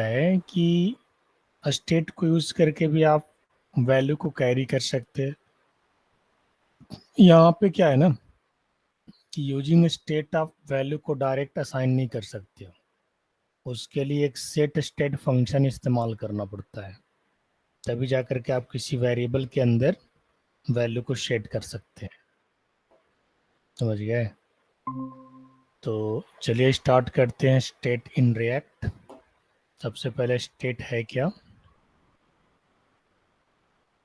है कि स्टेट को यूज करके भी आप वैल्यू को कैरी कर सकते हैं। यहाँ पे क्या है ना कि यूजिंग स्टेट आप वैल्यू को डायरेक्ट असाइन नहीं कर सकते हो। उसके लिए एक सेट स्टेट फंक्शन इस्तेमाल करना पड़ता है, तभी जाकर के आप किसी वेरिएबल के अंदर वैल्यू को सेट कर सकते हैं। समझ गए? तो चलिए स्टार्ट करते हैं स्टेट इन रिएक्ट। सबसे पहले स्टेट है क्या?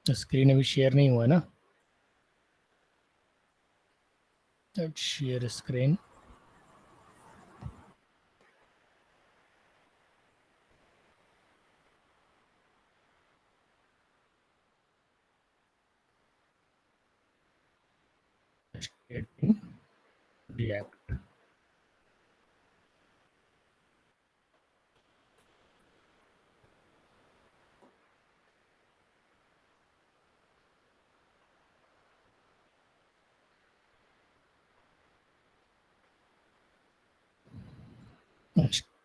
स्क्रीन अभी शेयर नहीं हुआ है ना? Let's share screen. State in react.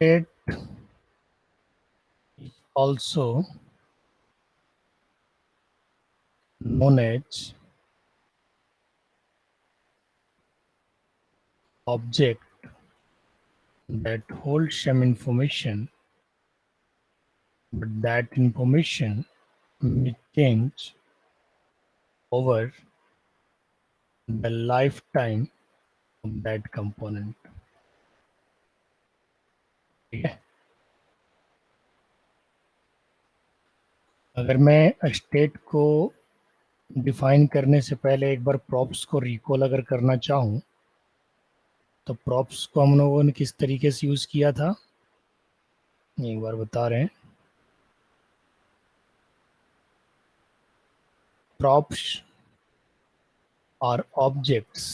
State is also known as object that holds some information, but that information may change over the lifetime of that component. ठीक है? अगर मैं स्टेट को डिफाइन करने से पहले एक बार प्रॉप्स को रिकॉल अगर करना चाहूँ, तो प्रॉप्स को हम लोगों ने किस तरीके से यूज़ किया था, एक बार बता रहे हैं। Props are objects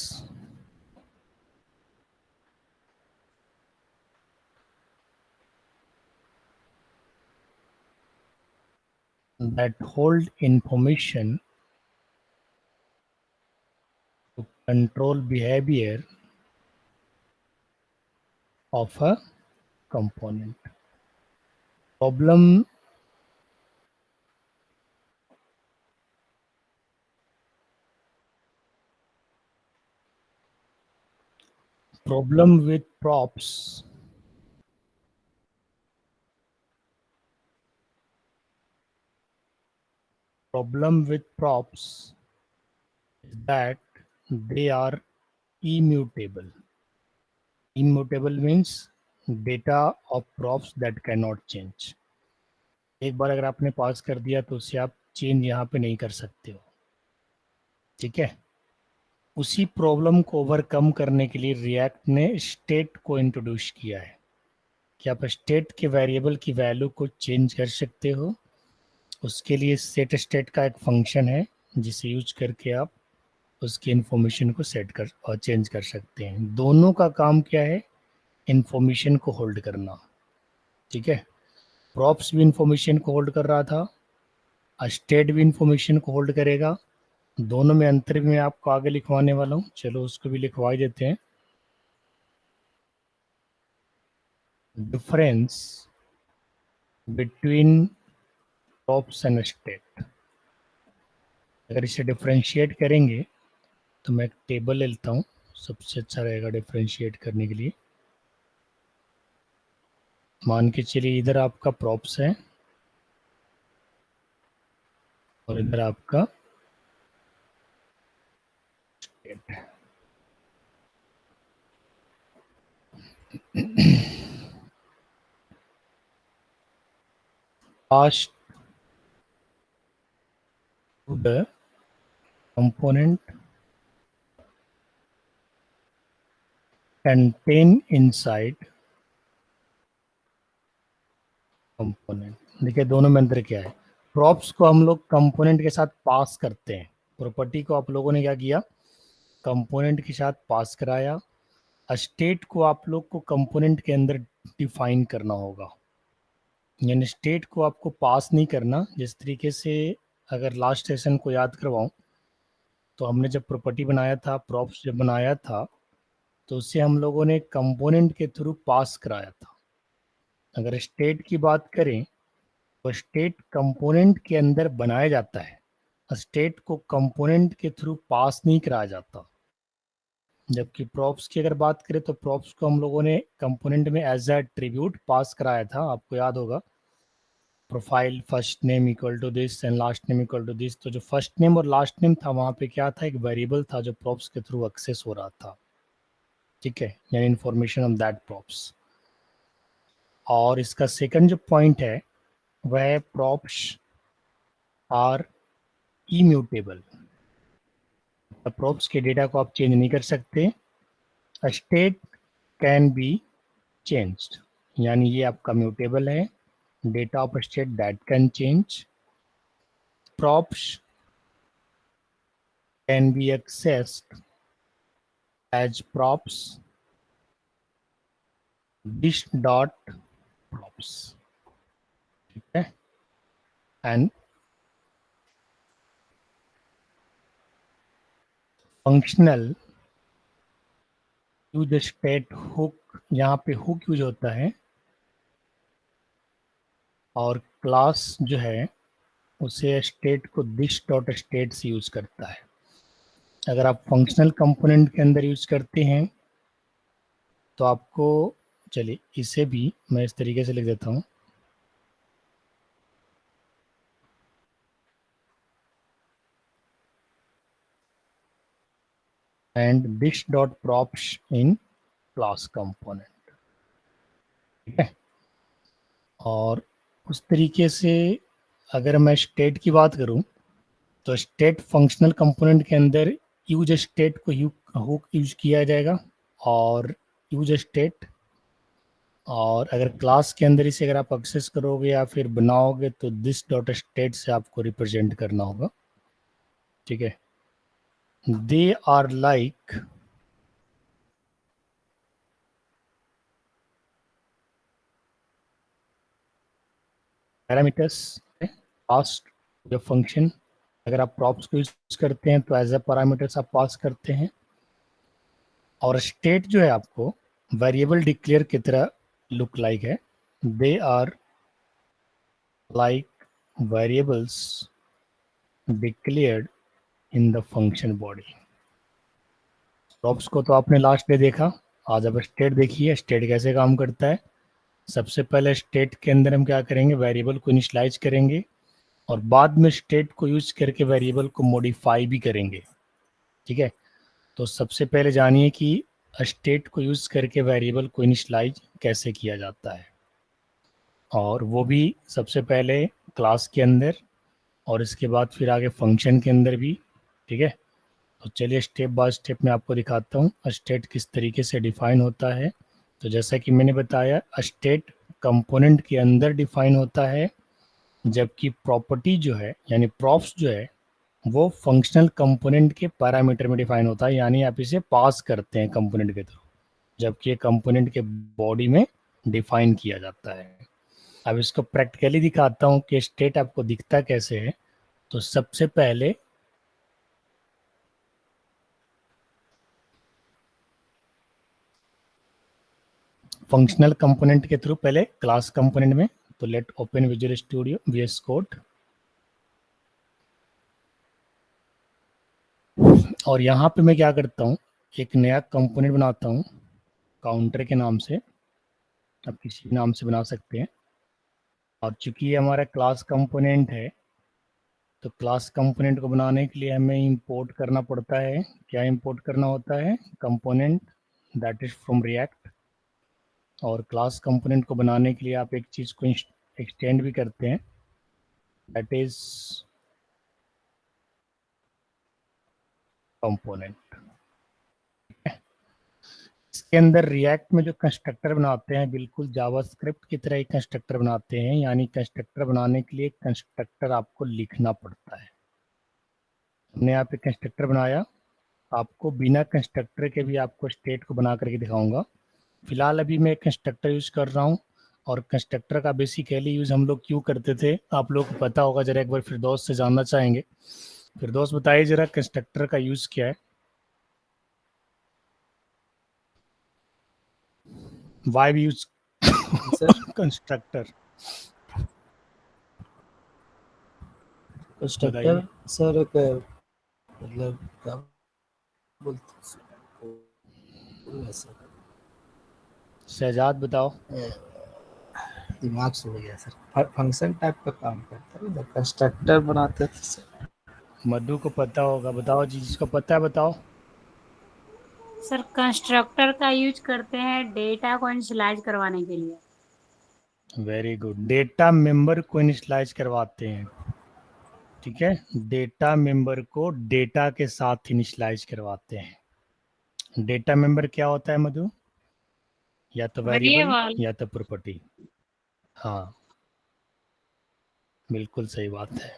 that hold information to control behavior of a component. Problem problem with props problem with props is that they are immutable. Immutable means data of props that cannot change. एक बार अगर आपने पास कर दिया तो उसे आप change यहाँ पे नहीं कर सकते हो। ठीक है? उसी प्रॉब्लम को ओवरकम करने के लिए रिएक्ट ने स्टेट को इंट्रोड्यूस किया है कि आप स्टेट के वेरिएबल की वैल्यू को चेंज कर सकते हो। उसके लिए सेट स्टेट का एक फंक्शन है जिसे यूज करके आप उसकी इंफॉर्मेशन को सेट कर और चेंज कर सकते हैं। दोनों का काम क्या है? इंफॉर्मेशन को होल्ड करना। ठीक है? प्रॉप्स भी इंफॉर्मेशन को होल्ड कर रहा था, स्टेट भी इंफॉर्मेशन को होल्ड करेगा। दोनों में अंतर भी मैं आपको आगे लिखवाने वाला हूँ, चलो उसको भी लिखवा ही देते हैं। Difference between props and state. अगर इसे डिफ्रेंशिएट करेंगे तो मैं एक टेबल ले लेता हूँ, सबसे अच्छा रहेगा डिफ्रेंशिएट करने के लिए। मान के चलिए इधर आपका प्रॉप्स है और इधर आपका स्टेट है। Passed to the component contain inside component। देखिए दोनों में अंतर क्या है। प्रॉप्स को हम लोग कंपोनेंट के साथ पास करते हैं, प्रॉपर्टी को आप लोगों ने क्या किया, कंपोनेंट के साथ पास कराया। स्टेट को आप लोग को कंपोनेंट के अंदर डिफाइन करना होगा, यानी स्टेट को आपको पास नहीं करना। जिस तरीके से अगर लास्ट सेशन को याद करवाऊं तो हमने जब प्रॉपर्टी बनाया था, प्रॉप्स जब बनाया था, तो उससे हम लोगों ने कंपोनेंट के थ्रू पास कराया था। अगर स्टेट की बात करें तो स्टेट कंपोनेंट के अंदर बनाया जाता है, स्टेट को कंपोनेंट के थ्रू पास नहीं कराया जाता। जबकि प्रॉप्स की अगर बात करें तो प्रॉप्स को हम लोगों ने कंपोनेंट में एज अ ट्रिब्यूट पास कराया था, आपको याद होगा, profile first name equal to this and last name equal to this. तो जो फर्स्ट नेम और लास्ट नेम था वहां पे क्या था, एक वेरिएबल था जो प्रॉप्स के थ्रू एक्सेस हो रहा था, ठीक है, यानी इंफॉर्मेशन ऑन दैट प्रॉप्स। और इसका सेकंड जो पॉइंट है वह प्रॉप्स आर इम्यूटेबल, प्रॉप्स के डेटा को आप चेंज नहीं कर सकते। स्टेट कैन बी चेंज्ड, यानी ये आपका म्यूटेबल है, data of state that can change. Props can be accessed as props this dot props, ठीक है। And functional use state hook, यहाँ पे हुक यूज होता है, और क्लास जो है उसे स्टेट को दिस डॉट स्टेट से यूज करता है। अगर आप फंक्शनल कंपोनेंट के अंदर यूज करते हैं तो आपको, चलिए इसे भी मैं इस तरीके से लिख देता हूँ, and this dot props in class component, ठीक है। और उस तरीके से अगर मैं स्टेट की बात करूं तो स्टेट फंक्शनल कंपोनेंट के अंदर यूज स्टेट को हुक यूज किया जाएगा, और यूज स्टेट, और अगर क्लास के अंदर इसे अगर आप एक्सेस करोगे या फिर बनाओगे तो दिस डॉट स्टेट से आपको रिप्रेजेंट करना होगा, ठीक है। They are like parameters passed, जो फंक्शन अगर आप प्रॉप्स को यूज करते हैं तो एज ए पैरामीटर्स आप पास करते हैं। और स्टेट जो है आपको वेरिएबल डिक्लेयर की तरह लुक लाइक है, they are like variables declared in the function body. Props को तो आपने लास्ट डे देखा, आज अब स्टेट देखिए स्टेट कैसे काम करता है। सबसे पहले स्टेट के अंदर हम क्या करेंगे, वेरिएबल को इनिशियलाइज करेंगे और बाद में स्टेट को यूज करके वेरिएबल को मॉडिफाई भी करेंगे, ठीक है। तो सबसे पहले जानिए कि स्टेट को यूज करके वेरिएबल को इनिशियलाइज कैसे किया जाता है, और वो भी सबसे पहले क्लास के अंदर और इसके बाद फिर आगे फंक्शन के अंदर भी, ठीक है। तो चलिए स्टेप बाय स्टेप मैं आपको दिखाता हूँ स्टेट किस तरीके से डिफाइन होता है। तो जैसा कि मैंने बताया स्टेट कंपोनेंट के अंदर डिफाइन होता है, जबकि प्रॉपर्टी जो है यानी प्रॉप्स जो है वो फंक्शनल कंपोनेंट के पैरामीटर में डिफाइन होता है, यानी आप इसे पास करते हैं कंपोनेंट के थ्रू, जबकि ये कंपोनेंट के बॉडी में डिफाइन किया जाता है। अब इसको प्रैक्टिकली दिखाता हूँ कि स्टेट आपको दिखता कैसे है। तो सबसे पहले फंक्शनल कंपोनेंट के थ्रू पहले क्लास कंपोनेंट में, तो late open visual studio VS code, और यहाँ पे मैं क्या करता हूँ, एक नया कंपोनेंट बनाता हूँ काउंटर के नाम से, आप किसी नाम से बना सकते हैं। और चूंकि ये हमारा क्लास कंपोनेंट है तो क्लास कंपोनेंट को बनाने के लिए हमें इंपोर्ट करना पड़ता है। क्या इंपोर्ट करना होता है, component that is from react. और क्लास कंपोनेंट को बनाने के लिए आप एक चीज़ को एक्सटेंड भी करते हैं, दैट इज कंपोनेंट। इसके अंदर रिएक्ट में जो कंस्ट्रक्टर बनाते हैं बिल्कुल जावास्क्रिप्ट की तरह ही कंस्ट्रक्टर बनाते हैं, यानी कंस्ट्रक्टर बनाने के लिए कंस्ट्रक्टर आपको लिखना पड़ता है। हमने यहाँ पे कंस्ट्रक्टर बनाया, आपको बिना कंस्ट्रक्टर के भी आपको स्टेट को बना करके दिखाऊंगा। फिलहाल अभी मैं कंस्ट्रक्टर यूज कर रहा हूँ, और कंस्ट्रक्टर का बेसिकली यूज हम लोग क्यों करते थे आप लोग को पता होगा, जरा एक बार फिरदौस से जानना चाहेंगे। फिरदौस बताइए जरा कंस्ट्रक्टर का यूज क्या है, why use sir constructor constructor sir एक मतलब क्या बोलते हैं सर, शहजाद बताओ। दिमाग से हो गया सर, फंक्शन टाइप का काम करता है, जब कंस्ट्रक्टर बनाते थे सर। मधु को पता होगा, बताओ जी, जिसको पता है बताओ। सर कंस्ट्रक्टर का यूज करते हैं डेटा को इनिशियलाइज करवाने के लिए। वेरी गुड, डेटा मेंबर को इनिशियलाइज करवाते हैं। ठीक है, डेटा मेंबर को डेटा के साथ इनिशियलाइज करवाते हैं। डेटा मेंबर क्या होता है मधु? या तो वेरिएबल वेरिएबल। या तो प्रॉपर्टी। हाँ, बिल्कुल सही बात है।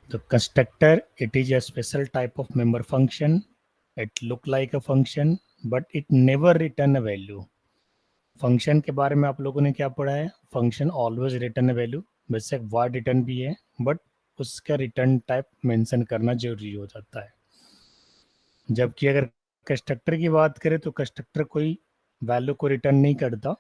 तो constructor, it is a special type of member function. It look like a function but it never return a value. Function के बारे में आप लोगों ने क्या पढ़ा है? Function always return a value, बेशक वॉइड रिटर्न भी है, बट उसका रिटर्न टाइप मेंशन करना जरूरी हो जाता है। जबकि अगर कंस्ट्रक्टर की बात करें तो कंस्ट्रक्टर कोई वैल्यू को रिटर्न नहीं करता।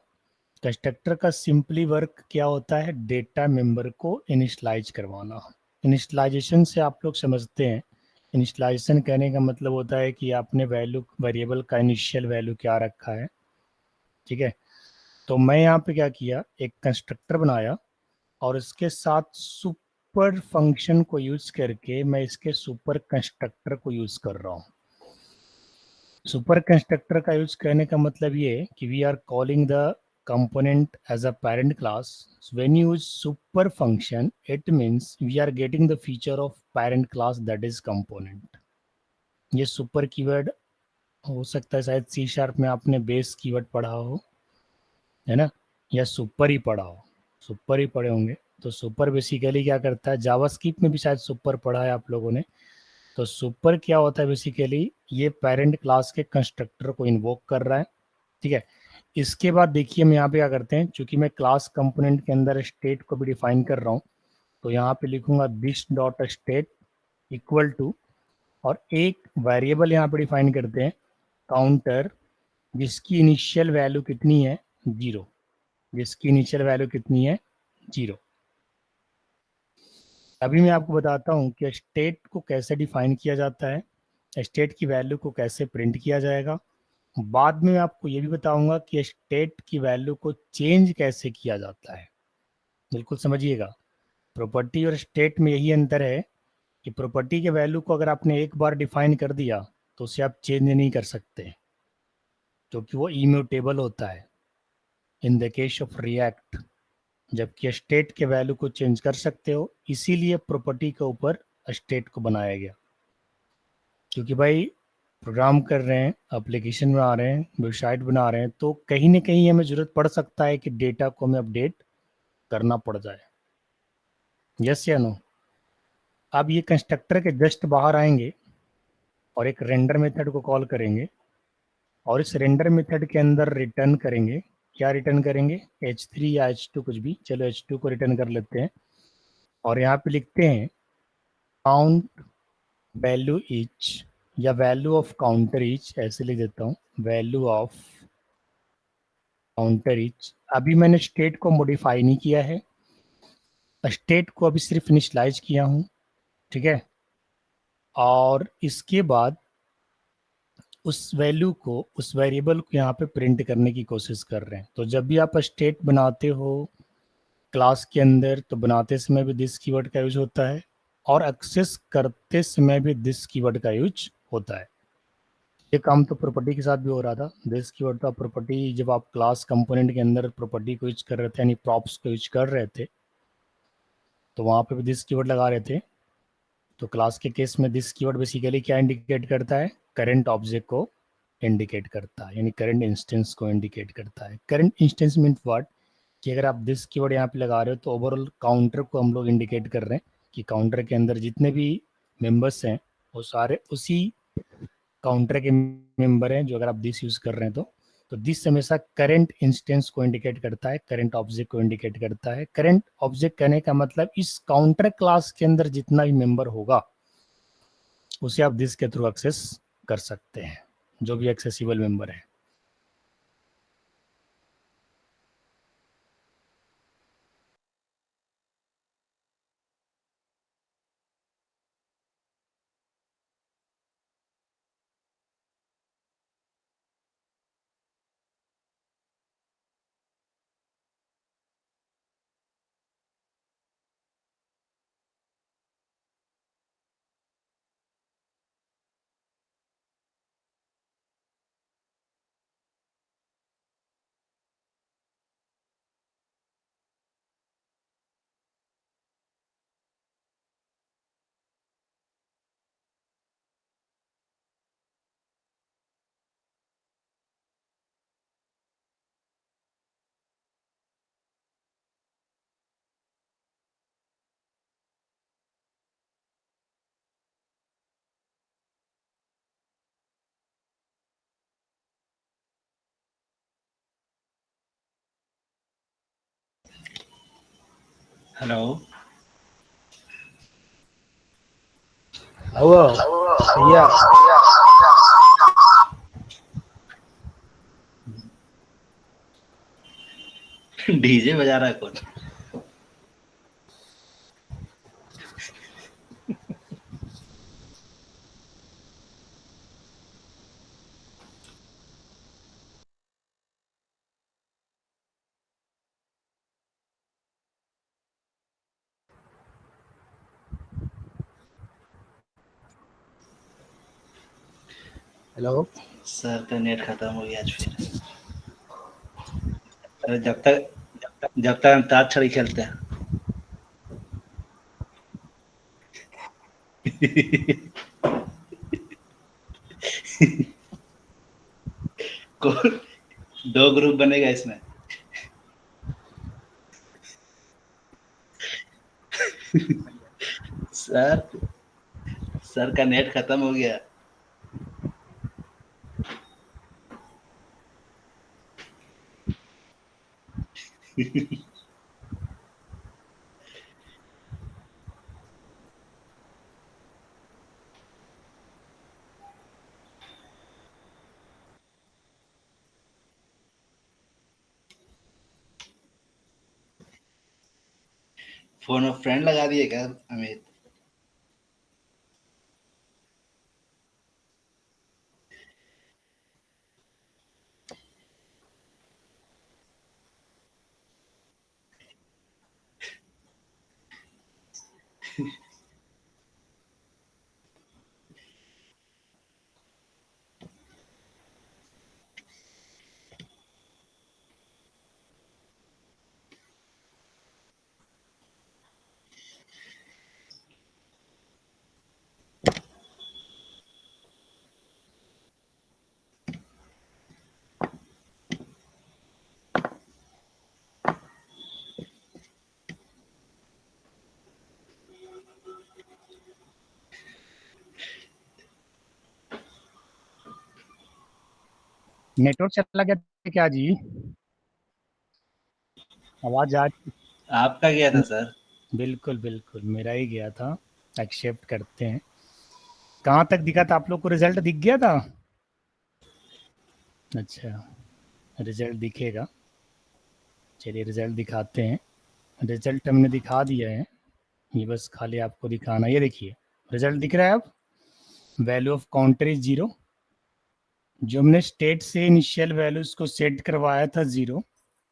कंस्ट्रक्टर का सिंपली वर्क क्या होता है? डेटा मेंबर को इनिशियलाइज करवाना। इनिशियलाइजेशन से आप लोग समझते हैं, इनिशियलाइजेशन कहने का मतलब होता है कि आपने वैल्यू वेरिएबल का इनिशियल वैल्यू क्या रखा है। ठीक है, तो मैं यहाँ पे क्या किया, एक कंस्ट्रक्टर बनाया और इसके साथ सुपर फंक्शन को यूज करके मैं इसके सुपर कंस्ट्रक्टर को यूज कर रहा हूँ। सुपर कंस्ट्रक्टर का यूज करने का मतलब ये है कि we are calling the component as a parent class. So when you use super function, it means we are getting the feature of parent class, that is component. ये super keyword हो सकता है शायद सी शार्प में आपने base keyword पढ़ा हो, है ना, या सुपर ही पढ़ा हो, सुपर ही पढ़े होंगे। तो सुपर बेसिकली क्या करता है, जावास्क्रिप्ट में भी शायद सुपर पढ़ा है आप लोगों ने। तो सुपर क्या होता है बेसिकली, ये पेरेंट क्लास के कंस्ट्रक्टर को इन्वोक कर रहा है। ठीक है, इसके बाद देखिए हम यहाँ पे क्या करते हैं, चूंकि मैं क्लास कंपोनेंट के अंदर स्टेट को भी डिफाइन कर रहा हूँ, तो यहाँ पे लिखूंगा this dot state equal to, और एक वेरिएबल यहाँ पे डिफाइन करते हैं काउंटर, जिसकी इनिशियल वैल्यू कितनी है, 0। जिसकी इनिशियल वैल्यू कितनी है, 0। अभी मैं आपको बताता हूँ कि स्टेट को कैसे डिफाइन किया जाता है, स्टेट की वैल्यू को कैसे प्रिंट किया जाएगा। बाद में मैं आपको ये भी बताऊंगा कि स्टेट की वैल्यू को चेंज कैसे किया जाता है। बिल्कुल समझिएगा, प्रॉपर्टी और स्टेट में यही अंतर है कि प्रॉपर्टी के वैल्यू को अगर आपने एक बार डिफाइन कर दिया तो उसे आप चेंज नहीं कर सकते, क्योंकि वो इम्यूटेबल होता है in the case of react. जबकि स्टेट के वैल्यू को चेंज कर सकते हो, इसीलिए प्रॉपर्टी के ऊपर स्टेट को बनाया गया। क्योंकि भाई प्रोग्राम कर रहे हैं, एप्लीकेशन में आ रहे हैं, वेबसाइट बना रहे हैं, तो कहीं ना कहीं हमें जरूरत पड़ सकता है कि डेटा को हमें अपडेट करना पड़ जाए। यस या नो? अब ये कंस्ट्रक्टर के जस्ट बाहर आएंगे और एक रेंडर मेथड को कॉल करेंगे, और इस रेंडर मेथड के अंदर रिटर्न करेंगे। क्या रिटर्न करेंगे? H3 या H2 कुछ भी, चलो H2 को रिटर्न कर लेते हैं। और यहाँ पे लिखते हैं काउंट वैल्यू ईच, या वैल्यू ऑफ काउंटर ईच, ऐसे लिख देता हूँ, वैल्यू ऑफ काउंटर ईच। अभी मैंने स्टेट को मॉडिफाई नहीं किया है, स्टेट को अभी सिर्फ इनिशियलाइज किया हूँ। ठीक है, और इसके बाद उस वैल्यू को, उस वेरिएबल को यहाँ पे प्रिंट करने की कोशिश कर रहे हैं। तो जब भी आप स्टेट बनाते हो क्लास के अंदर, तो बनाते समय भी दिस कीवर्ड का यूज होता है, और एक्सेस करते समय भी दिस कीवर्ड का यूज होता है। ये काम तो प्रॉपर्टी के साथ भी हो रहा था। दिस कीवर्ड का प्रॉपर्टी, जब आप क्लास कंपोनेंट के अंदर प्रॉपर्टी को यूज कर रहे थे, यानी प्रॉप्स को यूज कर रहे थे, तो वहाँ पे भी दिस कीवर्ड लगा रहे थे। तो क्लास के केस में दिस कीवर्ड बेसिकली क्या इंडिकेट करता है? करंट ऑब्जेक्ट को इंडिकेट करता है, यानी करंट इंस्टेंस को इंडिकेट करता है। करंट इंस्टेंस मीन व्हाट, कि अगर आप दिस कीवर्ड यहाँ पे लगा रहे हो तो ओवरऑल काउंटर को हम लोग इंडिकेट कर रहे हैं कि काउंटर के अंदर जितने भी मेंबर्स हैं वो सारे उसी काउंटर के मेंबर हैं, जो अगर आप दिस यूज कर रहे हैं तो दिस हमेशा करंट इंस्टेंस को इंडिकेट करता है, करंट ऑब्जेक्ट को इंडिकेट करता है। करंट ऑब्जेक्ट कहने का मतलब इस काउंटर क्लास के अंदर जितना भी मेंबर होगा उसे आप दिस के थ्रू एक्सेस कर सकते हैं, जो भी एक्सेसिबल मेंबर है। हेलो। आओ भैया। डीजे बजा रहा है कौन? हेलो। सर का नेट खत्म हो गया आज फिर। अरे जब तक हम अंताक्षरी खेलते हैं। कौन? 2 ग्रुप बनेगा इसमें। सर सर का नेट खत्म हो गया। फोन ऑफ फ्रेंड लगा दिए क्या अमित? नेटवर्क चला गया था क्या जी? आवाज आज आपका गया था सर। बिल्कुल बिल्कुल मेरा ही गया था। एक्सेप्ट करते हैं। कहाँ तक दिखा था आप लोग को? रिजल्ट दिख गया था? अच्छा, रिजल्ट दिखेगा। चलिए रिजल्ट दिखाते हैं। रिजल्ट हमने दिखा दिया है, ये बस खाली आपको दिखाना। ये देखिए रिजल्ट दिख रहा है अब। Value of counter is 0। जो हमने स्टेट से इनिशियल वैल्यूज को सेट करवाया था 0,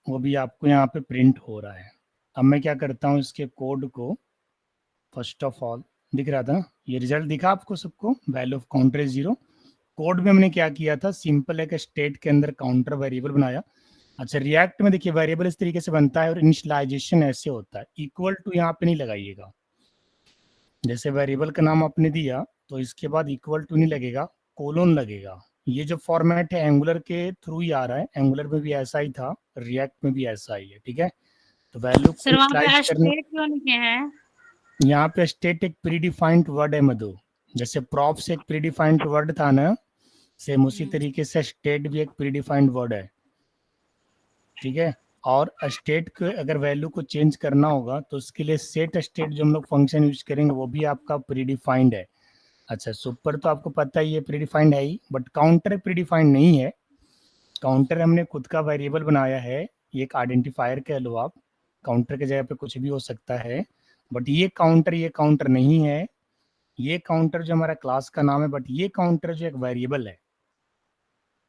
वो भी आपको यहाँ पे प्रिंट हो रहा है। अब मैं क्या करता हूँ, इसके कोड को फर्स्ट ऑफ ऑल दिख रहा था, ये रिजल्ट दिखा आपको सबको। Value of counter is 0। Code में हमने क्या किया था, सिंपल है कि स्टेट के अंदर काउंटर वेरिएबल बनाया। अच्छा, रिएक्ट में देखिए वेरिएबल इस तरीके से बनता है और इनिशियलाइजेशन ऐसे होता है। इक्वल टू यहाँ पे नहीं लगाइएगा। जैसे वेरिएबल का नाम आपने दिया तो इसके बाद इक्वल टू नहीं लगेगा, कोलोन लगेगा। ये जो फॉर्मेट है एंगुलर के थ्रू ही आ रहा है, एंगुलर में भी ऐसा ही था, रिएक्ट में भी ऐसा ही है, ठीक है। तो वैल्यू को सर वहाँ इनिशियलाइज पे करने, स्टेट क्यों नहीं है? यहाँ पे स्टेट एक प्रीडिफाइंड वर्ड है मधु। जैसे प्रॉप्स एक प्रीडिफाइंड वर्ड था ना, सेम उसी तरीके से स्टेट भी एक प्रीडिफाइंड वर्ड है, ठीक है। और स्टेट के अगर वैल्यू को चेंज करना होगा तो उसके लिए सेट स्टेट जो हम लोग फंक्शन यूज करेंगे वो भी आपका प्रीडिफाइंड है। अच्छा, सुपर तो आपको पता ही है प्रीडिफाइंड है ही, बट काउंटर प्रीडिफाइंड नहीं है। काउंटर हमने खुद का वेरिएबल बनाया है, ये एक आइडेंटिफायर कह लो आप। काउंटर के जगह पे कुछ भी हो सकता है, बट ये काउंटर नहीं है। ये काउंटर जो हमारा क्लास का नाम है, बट ये काउंटर जो एक वेरिएबल है,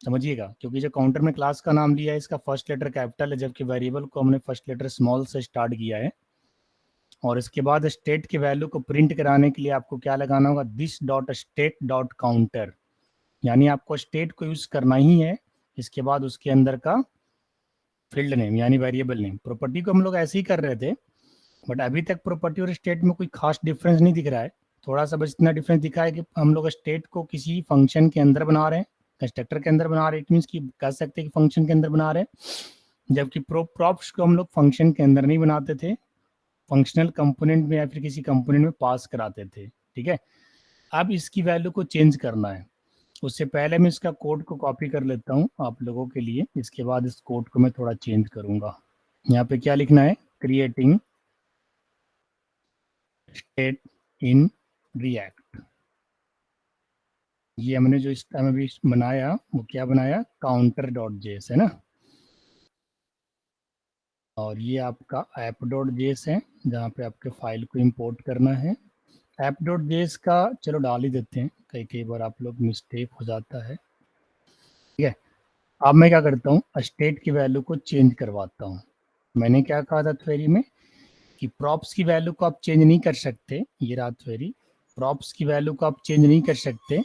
समझिएगा। क्योंकि जो काउंटर में क्लास का नाम लिया है इसका फर्स्ट लेटर कैपिटल है, जबकि वेरिएबल को हमने फर्स्ट लेटर स्मॉल से स्टार्ट किया है। और इसके बाद स्टेट के वैल्यू को प्रिंट कराने के लिए आपको क्या लगाना होगा, this dot state dot counter. यानी आपको स्टेट को यूज करना ही है, इसके बाद उसके अंदर का फील्ड नेम यानी वेरिएबल नेम। प्रॉपर्टी को हम लोग ऐसे ही कर रहे थे, बट अभी तक प्रॉपर्टी और स्टेट में कोई खास डिफरेंस नहीं दिख रहा है। थोड़ा सा बस इतना डिफरेंस दिखा है कि हम लोग स्टेट को किसी फंक्शन के अंदर बना रहे हैं, कंस्ट्रक्टर के अंदर बना रहे हैं। इट मीन्स कि कह सकते हैं कि फंक्शन के अंदर बना रहे हैं, जबकि प्रॉप्स को हम लोग फंक्शन के अंदर नहीं बनाते थे, फंक्शनल कंपोनेंट में या फिर किसी कंपोनेंट में पास कराते थे, ठीक है। अब इसकी वैल्यू को चेंज करना है। उससे पहले मैं इसका कोड को कॉपी कर लेता हूँ आप लोगों के लिए, इसके बाद इस कोड को मैं थोड़ा चेंज करूंगा। यहाँ पे क्या लिखना है, क्रिएटिंग स्टेट इन रिएक्ट। ये हमने जो इस टाइम अभी बनाया वो क्या बनाया, काउंटर डॉट जेएस है ना, और ये आपका ऐप डॉट जेएस है जहाँ पे आपके फाइल को इंपोर्ट करना है। ऐप डॉट जेएस का चलो डाल ही देते हैं, कई बार आप लोग मिस्टेक हो जाता है। ठीक है, अब मैं क्या करता हूँ, स्टेट की वैल्यू को चेंज करवाता हूँ। मैंने क्या कहा था थ्योरी में कि प्रॉप्स की वैल्यू को आप चेंज नहीं कर सकते, ये रहा थ्योरी, प्रॉप्स की वैल्यू को आप चेंज नहीं कर सकते,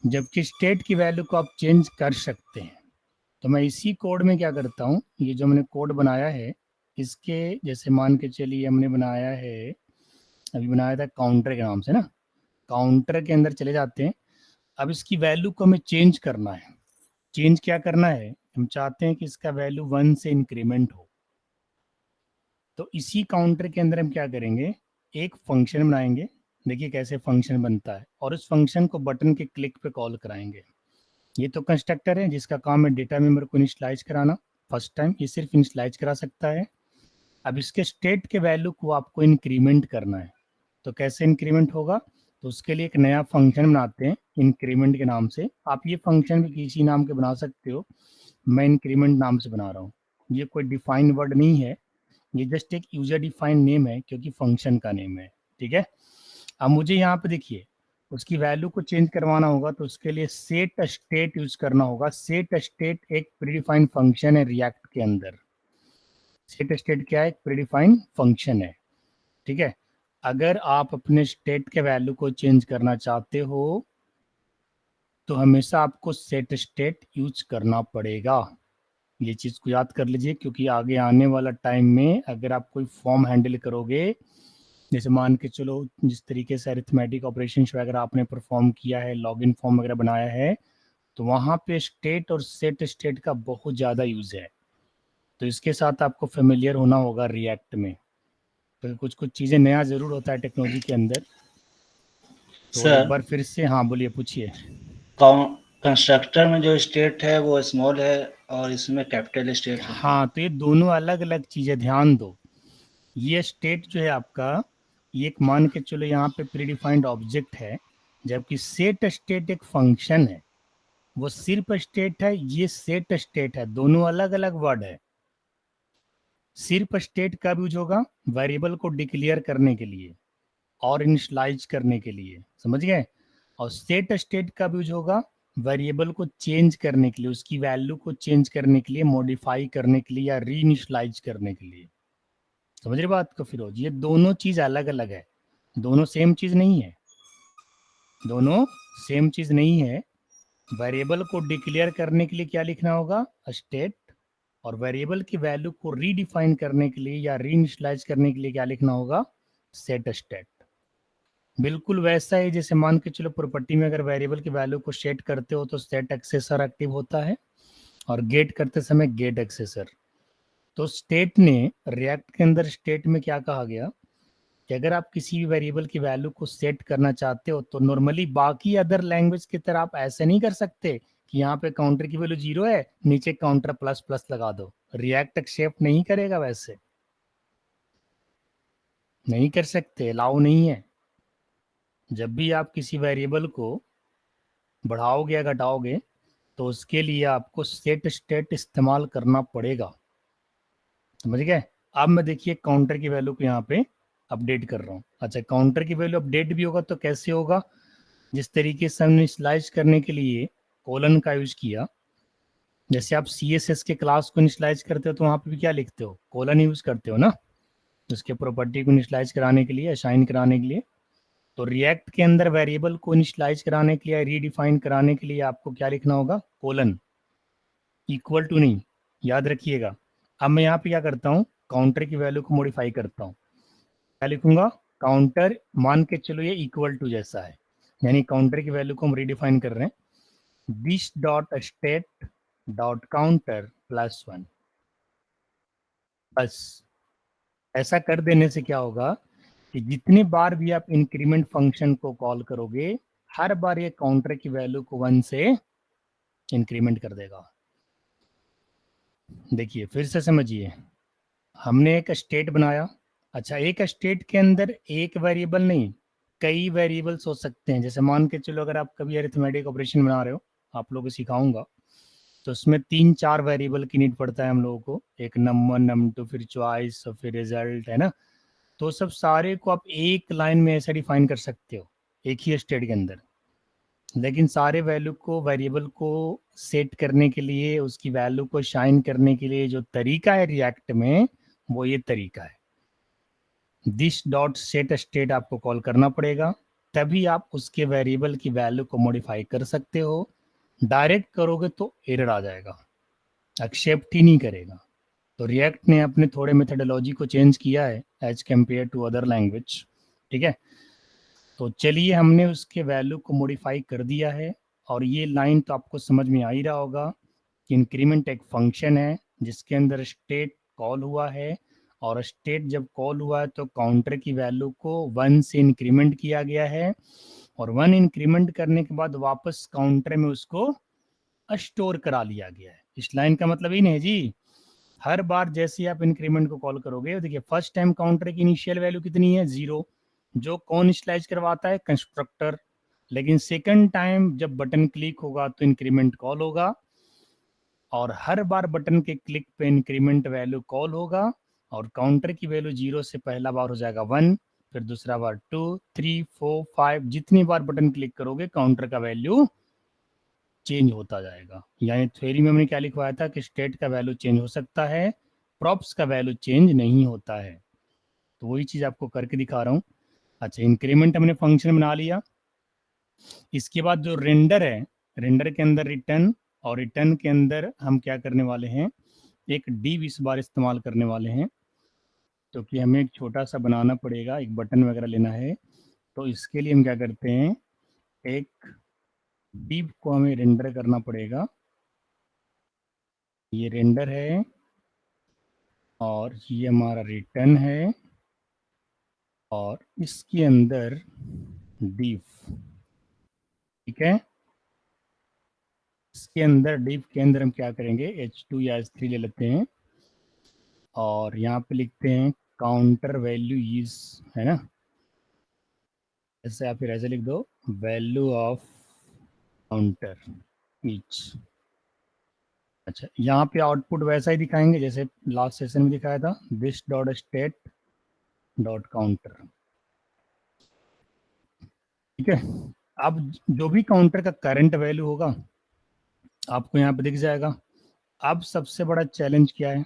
जबकि स्टेट की वैल्यू को आप चेंज कर सकते हैं। तो मैं इसी कोड में क्या करता हूँ, ये जो हमने कोड बनाया है इसके जैसे मान के चलिए हमने बनाया है, अभी बनाया था काउंटर के नाम से ना, काउंटर के अंदर चले जाते हैं। अब इसकी वैल्यू को हमें चेंज करना है। चेंज क्या करना है, हम चाहते हैं कि इसका वैल्यू 1 से इंक्रीमेंट हो। तो इसी काउंटर के अंदर हम क्या करेंगे, एक फंक्शन बनाएंगे। देखिए कैसे फंक्शन बनता है, और उस फंक्शन को बटन के क्लिक पे कॉल कराएंगे। ये तो कंस्ट्रक्टर है जिसका काम है डेटा मेंबर को इनिशियलाइज कराना। फर्स्ट टाइम ये सिर्फ इनिशियलाइज करा सकता है। अब इसके स्टेट के वैल्यू को आपको इंक्रीमेंट करना है। तो कैसे इंक्रीमेंट होगा, तो उसके लिए एक नया फंक्शन बनाते हैं इंक्रीमेंट के नाम से। आप ये फंक्शन भी किसी नाम के बना सकते हो, मैं इंक्रीमेंट नाम से बना रहा हूँ। ये कोई डिफाइंड वर्ड नहीं है, ये जस्ट एक यूजर डिफाइंड नेम है क्योंकि फंक्शन का नेम है। ठीक है, अब मुझे यहाँ पे देखिए उसकी वैल्यू को चेंज करवाना होगा, तो उसके लिए सेट स्टेट यूज करना होगा। सेट स्टेट एक प्रीडिफाइंड फंक्शन है रिएक्ट के अंदर। सेट स्टेट क्या है, एक प्रीडिफाइंड फंक्शन है। ठीक है, अगर आप अपने स्टेट के वैल्यू को चेंज करना चाहते हो तो हमेशा आपको सेट स्टेट यूज करना पड़ेगा। ये चीज को याद कर लीजिए, क्योंकि आगे आने वाला टाइम में अगर आप कोई फॉर्म हैंडल करोगे, जैसे मान के चलो जिस तरीके से अरिथमेटिक ऑपरेशन वगैरह आपने परफॉर्म किया है, लॉगिन फॉर्म वगैरह बनाया है, तो वहाँ पे स्टेट और सेट स्टेट का बहुत ज़्यादा यूज है। तो इसके साथ आपको फेमिलियर होना होगा रिएक्ट में, तो कुछ कुछ चीज़ें नया ज़रूर होता है टेक्नोलॉजी के अंदर। तो एक सर बार फिर से, हाँ बोलिए, पूछिए। कंस्ट्रक्टर में जो स्टेट है वो स्मॉल है और इसमें कैपिटल स्टेट है। हाँ, तो ये दोनों अलग अलग चीज़ें, ध्यान दो। ये स्टेट जो है आपका, ये एक मान के चलो यहाँ पे प्रीडिफाइंड ऑब्जेक्ट है, जबकि सेट स्टेट एक फंक्शन है। वो सिर्फ स्टेट है, ये सेट स्टेट है, दोनों अलग अलग वर्ड है। सिर्फ स्टेट कब यूज होगा, वेरिएबल को डिक्लेयर करने के लिए और इनिशियलाइज करने के लिए, समझ गए। और सेट स्टेट कब यूज होगा, वेरिएबल को चेंज करने के लिए, उसकी वैल्यू को चेंज करने के लिए, मॉडिफाई करने के लिए या री इनिशियलाइज करने के लिए। समझ रहे बात को फिरोज, ये दोनों चीज अलग अलग है, दोनों सेम चीज नहीं है, दोनों सेम चीज नहीं है। वेरिएबल को डिक्लेयर करने के लिए क्या लिखना होगा, स्टेट, और वेरिएबल की वैल्यू को रीडिफाइन करने के लिए या रीइनिशियलाइज करने के लिए क्या लिखना होगा, सेट स्टेट। बिल्कुल वैसा ही जैसे मान के चलो प्रॉपर्टी में अगर वेरिएबल की वैल्यू को सेट करते हो तो सेट एक्सेसर एक्टिव होता है, और गेट करते समय गेट एक्सेसर। तो स्टेट ने रिएक्ट के अंदर स्टेट में क्या कहा गया कि अगर आप किसी भी वेरिएबल की वैल्यू को सेट करना चाहते हो तो नॉर्मली बाकी अदर लैंग्वेज की तरह आप ऐसे नहीं कर सकते कि यहाँ पे काउंटर की वैल्यू 0 है, नीचे काउंटर प्लस प्लस लगा दो। रिएक्ट एक्सेप्ट नहीं करेगा, वैसे नहीं कर सकते, अलाउ नहीं है। जब भी आप किसी वेरिएबल को बढ़ाओगे या घटाओगे तो उसके लिए आपको सेट स्टेट इस्तेमाल करना पड़ेगा, समझ गए। अब मैं देखिए काउंटर की वैल्यू को यहाँ पे अपडेट कर रहा हूँ। अच्छा, काउंटर की वैल्यू अपडेट भी होगा तो कैसे होगा, जिस तरीके से हमने इनिशियलाइज करने के लिए कोलन का यूज किया, जैसे आप CSS के क्लास को इनिशियलाइज करते हो तो वहाँ पे भी क्या लिखते हो, कोलन यूज करते हो ना, उसके प्रॉपर्टी को इनिशियलाइज कराने के लिए, असाइन कराने के लिए। तो रिएक्ट के अंदर वेरिएबल को इनिशियलाइज कराने के लिए, रीडिफाइन कराने के लिए आपको क्या लिखना होगा, कोलन, इक्वल टू नहीं, याद रखिएगा। अब मैं यहाँ पे क्या करता हूँ, काउंटर की वैल्यू को मॉडिफाई करता हूँ। क्या लिखूंगा, काउंटर, मान के चलो ये इक्वल टू जैसा है, यानी काउंटर की वैल्यू को हम रीडिफाइन कर रहे हैं, this dot state dot counter +1। बस ऐसा कर देने से क्या होगा कि जितनी बार भी आप इंक्रीमेंट फंक्शन को कॉल करोगे, हर बार ये काउंटर की वैल्यू को 1 से इंक्रीमेंट कर देगा। देखिए फिर से समझिए, हमने एक स्टेट बनाया, अच्छा, एक स्टेट के अंदर एक वेरिएबल नहीं, कई वेरिएबल्स हो सकते हैं। जैसे मान के चलो अगर आप कभी अरिथमेटिक ऑपरेशन बना रहे हो, आप लोगों को सिखाऊंगा, तो उसमें 3-4 वेरिएबल की नीड पड़ता है हम लोगों को, एक नंबर, num2, फिर चॉइस और फिर रिजल्ट, है ना। तो सब सारे को आप एक लाइन में ऐसे डिफाइन कर सकते हो एक ही स्टेट के अंदर। लेकिन सारे वैल्यू को, वेरिएबल को सेट करने के लिए, उसकी वैल्यू को शाइन करने के लिए जो तरीका है रिएक्ट में, वो ये तरीका है। दिस डॉट सेट स्टेट आपको कॉल करना पड़ेगा, तभी आप उसके वेरिएबल की वैल्यू को मॉडिफाई कर सकते हो। डायरेक्ट करोगे तो एरर आ जाएगा, एक्सेप्ट ही नहीं करेगा। तो रिएक्ट ने अपने थोड़े मेथडोलॉजी को चेंज किया है as compare to other language, ठीक है। तो चलिए, हमने उसके वैल्यू को मॉडिफाई कर दिया है। और ये लाइन तो आपको समझ में आ ही रहा होगा कि इंक्रीमेंट एक फंक्शन है जिसके अंदर स्टेट कॉल हुआ है, और स्टेट जब कॉल हुआ है तो काउंटर की वैल्यू को 1 से इंक्रीमेंट किया गया है, और 1 इंक्रीमेंट करने के बाद वापस काउंटर में उसको स्टोर करा लिया गया है। इस लाइन का मतलब ही नहीं जी, हर बार जैसे आप इंक्रीमेंट को कॉल करोगे, देखिए फर्स्ट टाइम काउंटर की इनिशियल वैल्यू कितनी है, 0, जो कौन इनिशियलाइज करवाता है, कंस्ट्रक्टर। लेकिन सेकंड टाइम जब बटन क्लिक होगा तो इंक्रीमेंट कॉल होगा, और हर बार बटन के क्लिक पे इंक्रीमेंट वैल्यू कॉल होगा, और काउंटर की वैल्यू 0 से पहला बार हो जाएगा 1, फिर दूसरा बार 2, 3, 4, 5, जितनी बार बटन क्लिक करोगे काउंटर का वैल्यू चेंज होता जाएगा। यानी थ्योरी में हमने क्या लिखवाया था कि स्टेट का वैल्यू चेंज हो सकता है, प्रॉप्स का वैल्यू चेंज नहीं होता है। तो वही चीज आपको करके दिखा रहा हूँ। अच्छा, इंक्रीमेंट हमने फंक्शन बना लिया। इसके बाद जो रेंडर है, रेंडर के अंदर रिटर्न, और रिटर्न के अंदर हम क्या करने वाले हैं, एक div इस बार इस्तेमाल करने वाले हैं, क्योंकि हमें एक छोटा सा बनाना पड़ेगा, एक बटन वगैरह लेना है। तो इसके लिए हम क्या करते हैं, एक div को हमें रेंडर करना पड़ेगा। ये रेंडर है और ये हमारा रिटर्न है, और इसके अंदर div, ठीक है। इसके अंदर div के अंदर हम क्या करेंगे, h2 या h3 ले लेते हैं, और यहाँ पे लिखते हैं काउंटर वैल्यू इज, है ना, ऐसे या फिर ऐसे लिख दो, वैल्यू ऑफ काउंटर ईच। अच्छा, यहाँ पे आउटपुट वैसा ही दिखाएंगे जैसे लास्ट सेशन में दिखाया था, this dot state dot counter, ठीक है। अब जो भी काउंटर का करंट वैल्यू होगा आपको यहाँ पे दिख जाएगा। अब सबसे बड़ा चैलेंज क्या है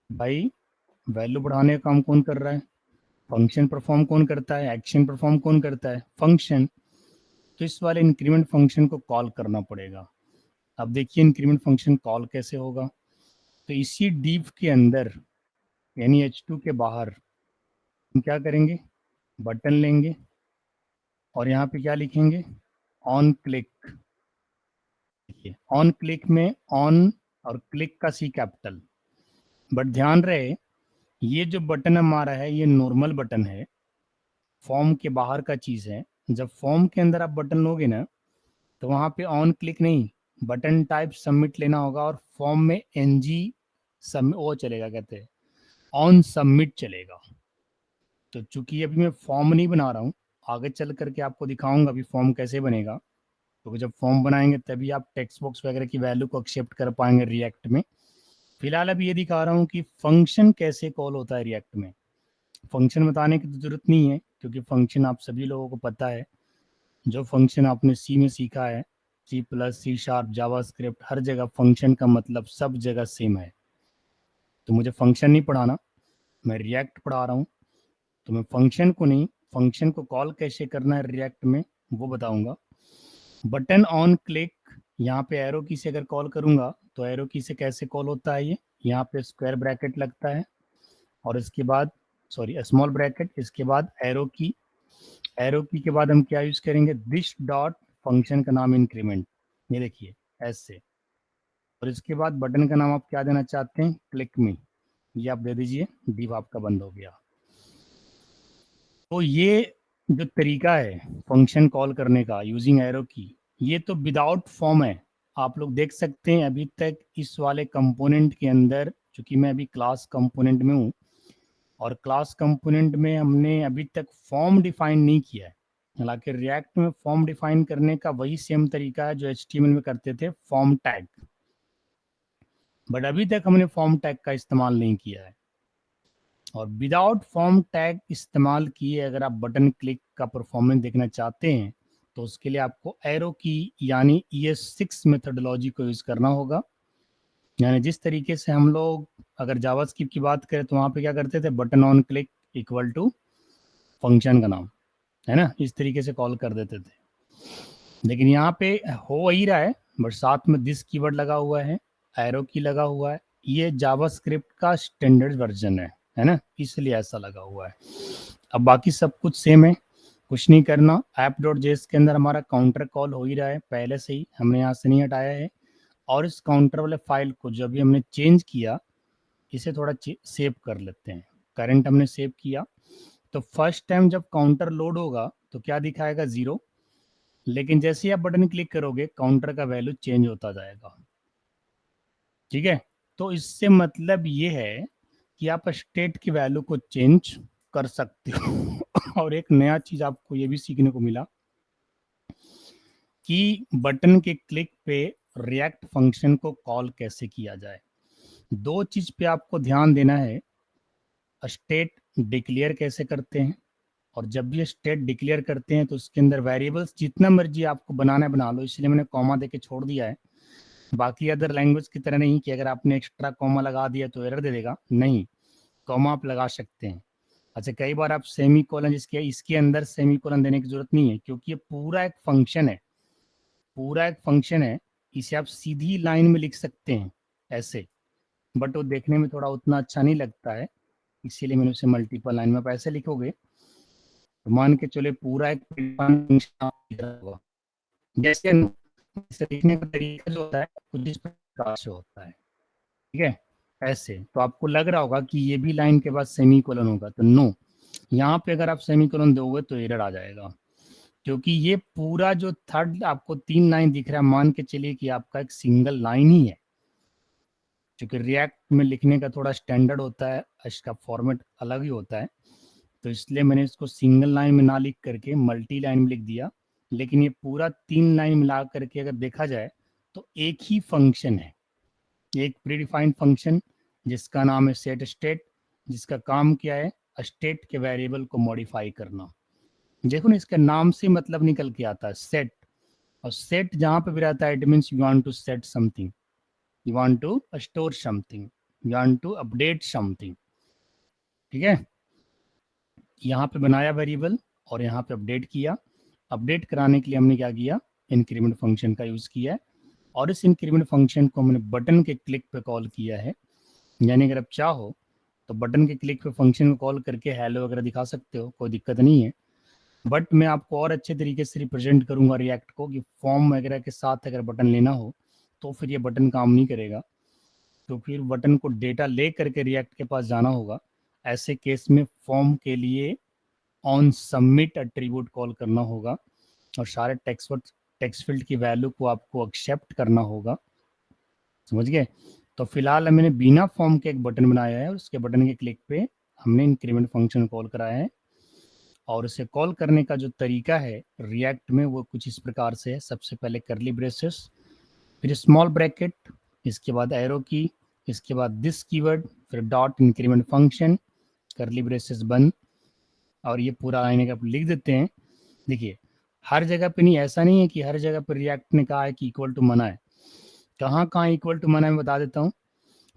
भाई, वैल्यू बढ़ाने का काम कौन कर रहा है, फंक्शन परफॉर्म कौन करता है, एक्शन परफॉर्म कौन करता है, फंक्शन। तो इस वाले इंक्रीमेंट फंक्शन को कॉल करना पड़ेगा। अब देखिए इंक्रीमेंट फंक्शन कॉल कैसे होगा। तो इसी div के अंदर, यानी h2 के बाहर, हम क्या करेंगे, बटन लेंगे और यहाँ पे क्या लिखेंगे, ऑन क्लिक। देखिए ऑन क्लिक में ऑन और क्लिक का सी कैपिटल, बट ध्यान रहे ये जो बटन हमारा है ये नॉर्मल बटन है, फॉर्म के बाहर का चीज है। जब फॉर्म के अंदर आप बटन लोगे ना, तो वहां पे ऑन क्लिक नहीं, बटन टाइप सबमिट लेना होगा, और फॉर्म में एनजी सब वो चलेगा, कहते हैं ऑन सबमिट चलेगा। तो चूंकि अभी मैं फॉर्म नहीं बना रहा हूँ, आगे चल करके आपको दिखाऊंगा अभी फॉर्म कैसे बनेगा, क्योंकि जब फॉर्म बनाएंगे तभी आप टेक्स्ट बॉक्स वगैरह की वैल्यू को एक्सेप्ट कर पाएंगे रिएक्ट में। फिलहाल अभी ये दिखा रहा हूँ कि फंक्शन कैसे कॉल होता है रिएक्ट में। फंक्शन बताने की तो जरूरत नहीं है, क्योंकि फंक्शन आप सभी लोगों को पता है। जो फंक्शन आपने सी में सीखा है, C++, C#, जावास्क्रिप्ट, हर जगह फंक्शन का मतलब सब जगह सेम है। तो मुझे फंक्शन नहीं पढ़ाना, मैं रिएक्ट पढ़ा रहा हूँ। तो मैं फंक्शन को नहीं, फंक्शन को कॉल कैसे करना है रिएक्ट में वो बताऊंगा। बटन ऑन क्लिक, यहाँ पे एरो की से अगर कॉल करूंगा तो एरो की से कैसे कॉल होता है, ये यहाँ पे स्क्वायर ब्रैकेट लगता है, और इसके बाद सॉरी स्मॉल ब्रैकेट, इसके बाद एरो की, एरो की के बाद हम क्या यूज करेंगे, दिस डॉट फंक्शन का नाम इंक्रीमेंट, ये देखिए ऐसे, और इसके बाद बटन का नाम आप क्या देना चाहते हैं, क्लिक मी, ये आप दे दीजिए, div आपका बंद हो गया। तो ये जो तरीका है फंक्शन कॉल करने का यूजिंग एरो की, ये तो विदाउट फॉर्म है। आप लोग देख सकते हैं अभी तक इस वाले कंपोनेंट के अंदर, चूंकि मैं अभी क्लास कंपोनेंट में हूँ, और क्लास कंपोनेंट में हमने अभी तक फॉर्म डिफाइन नहीं किया है। हालांकि रिएक्ट में फॉर्म डिफाइन करने का वही सेम तरीका है जो HTML में करते थे, फॉर्म टैग, बट अभी तक हमने फॉर्म टैग का इस्तेमाल नहीं किया है। और विदाउट फॉर्म टैग इस्तेमाल किए अगर आप बटन क्लिक का परफॉर्मेंस देखना चाहते हैं तो उसके लिए आपको एरो की यानी ES6 मेथोडोलॉजी को यूज करना होगा। यानी जिस तरीके से हम लोग अगर जावास्क्रिप्ट की बात करें तो वहां पे क्या करते थे, button on click equal to function का नाम, है ना, इस तरीके से कॉल कर देते थे। लेकिन यहाँ पे हो वही रहा है, बट साथ में दिस कीवर्ड लगा हुआ है, एरो की लगा हुआ है। ये जावास्क्रिप्ट का स्टैंडर्ड वर्जन है ना, इसलिए ऐसा लगा हुआ है। अब बाकी सब कुछ सेम है, कुछ नहीं करना। app.js के अंदर हमारा काउंटर कॉल हो ही रहा है पहले से ही, हमने यहाँ से नहीं हटाया है। और इस काउंटर वाले फाइल को जो अभी हमने चेंज किया, इसे थोड़ा सेव कर लेते हैं। करंट हमने सेव किया तो फर्स्ट टाइम जब काउंटर लोड होगा तो क्या दिखाएगा, 0। लेकिन जैसे ही आप बटन क्लिक करोगे काउंटर का वैल्यू चेंज होता जाएगा। ठीक है, तो इससे मतलब ये है कि आप स्टेट की वैल्यू को चेंज कर सकते हो। और एक नया चीज आपको ये भी सीखने को मिला कि बटन के क्लिक पे रिएक्ट फंक्शन को कॉल कैसे किया जाए। दो चीज पे आपको ध्यान देना है, स्टेट डिक्लेयर कैसे करते हैं, और जब भी स्टेट डिक्लेयर करते हैं तो उसके अंदर वेरिएबल्स जितना मर्जी आपको बनाना है बना लो, इसलिए मैंने कॉमा देके छोड़ दिया है। बाकी अदर लैंग्वेज की तरह नहीं कि अगर आपने एक्स्ट्रा कॉमा लगा दिया तो एरर दे देगा, नहीं, कॉमा आप लगा सकते हैं। अच्छा, कई बार आप सेमी कोलन, जिसके इसके अंदर सेमी कोलन देने की जरूरत नहीं है क्योंकि ये पूरा एक फंक्शन है, पूरा एक फंक्शन है। इसे आप सीधी लाइन में लिख सकते हैं ऐसे, बट वो देखने में थोड़ा उतना अच्छा नहीं लगता है, इसीलिए मैंने उसे मल्टीपल लाइन में आप ऐसे लिखोगे तो मान के चले पूरा एक फंक्शन होगा। जैसे इसे लिखने का तरीका जो होता है कुछ इस प्रकार से होता है। ठीक है, ऐसे तो आपको लग रहा होगा कि ये भी लाइन के बाद सेमी कोलन होगा, तो नो, यहाँ पे अगर आप सेमी कोलन दोगे तो एरर आ जाएगा, क्योंकि ये पूरा जो थर्ड आपको 3 लाइन दिख रहा है, मान के चलिए कि आपका एक सिंगल लाइन ही है। क्योंकि रिएक्ट में लिखने का थोड़ा स्टैंडर्ड होता है, इसका फॉर्मेट अलग ही होता है, तो इसलिए मैंने इसको सिंगल लाइन में ना लिख करके मल्टी लाइन में लिख दिया। लेकिन ये पूरा 3 लाइन मिला करके अगर देखा जाए तो एक ही फंक्शन है, एक प्रीडिफाइंड फंक्शन जिसका नाम है सेट स्टेट, जिसका काम क्या है, स्टेट के वेरिएबल को मॉडिफाई करना। देखो ना, इसका नाम से मतलब निकल के आता है सेट, और सेट जहां पे भी रहता है it means you want to set something, you want to store something, you want to update something. ठीक है, यहाँ पे बनाया वेरिएबल और यहाँ पे अपडेट किया। अपडेट कराने के लिए हमने क्या किया, इंक्रीमेंट फंक्शन का यूज किया है, और इस इंक्रीमेंट फंक्शन को हमने बटन के क्लिक पे कॉल किया है। यानी अगर आप चाहो तो बटन के क्लिक पे फंक्शन को कॉल करके हेलो वगैरह दिखा सकते हो, कोई दिक्कत नहीं है। बट मैं आपको और अच्छे तरीके से रिप्रेजेंट करूंगा रिएक्ट को कि फॉर्म वगैरह के साथ अगर बटन लेना हो तो फिर ये बटन काम नहीं करेगा, तो फिर बटन को डेटा ले करके रिएक्ट के पास जाना होगा। ऐसे केस में फॉर्म के लिए ऑन सबमिट एट्रीब्यूट कॉल करना होगा, और सारे टेक्स्ट फील्ड की वैल्यू को आपको एक्सेप्ट करना होगा। समझ गए? तो फिलहाल मैंने बिना फॉर्म के एक बटन बनाया है, उसके बटन के क्लिक पे हमने इंक्रीमेंट फंक्शन कॉल कराया है। और उसे कॉल करने का जो तरीका है रिएक्ट में वो कुछ इस प्रकार से है। सबसे पहले करली ब्रेसेस, फिर स्मॉल ब्रैकेट, इसके बाद एरो की, इसके बाद दिस कीवर्ड, फिर डॉट इंक्रीमेंट फंक्शन, करली ब्रेसेस बंद, और ये पूरा लाइन आप लिख देते हैं। देखिए, हर जगह पे नहीं, ऐसा नहीं है कि हर जगह पर रिएक्ट ने कहा है कि इक्वल टू मना है। कहाँ कहाँ इक्वल टू मना है मैं बता देता हूँ।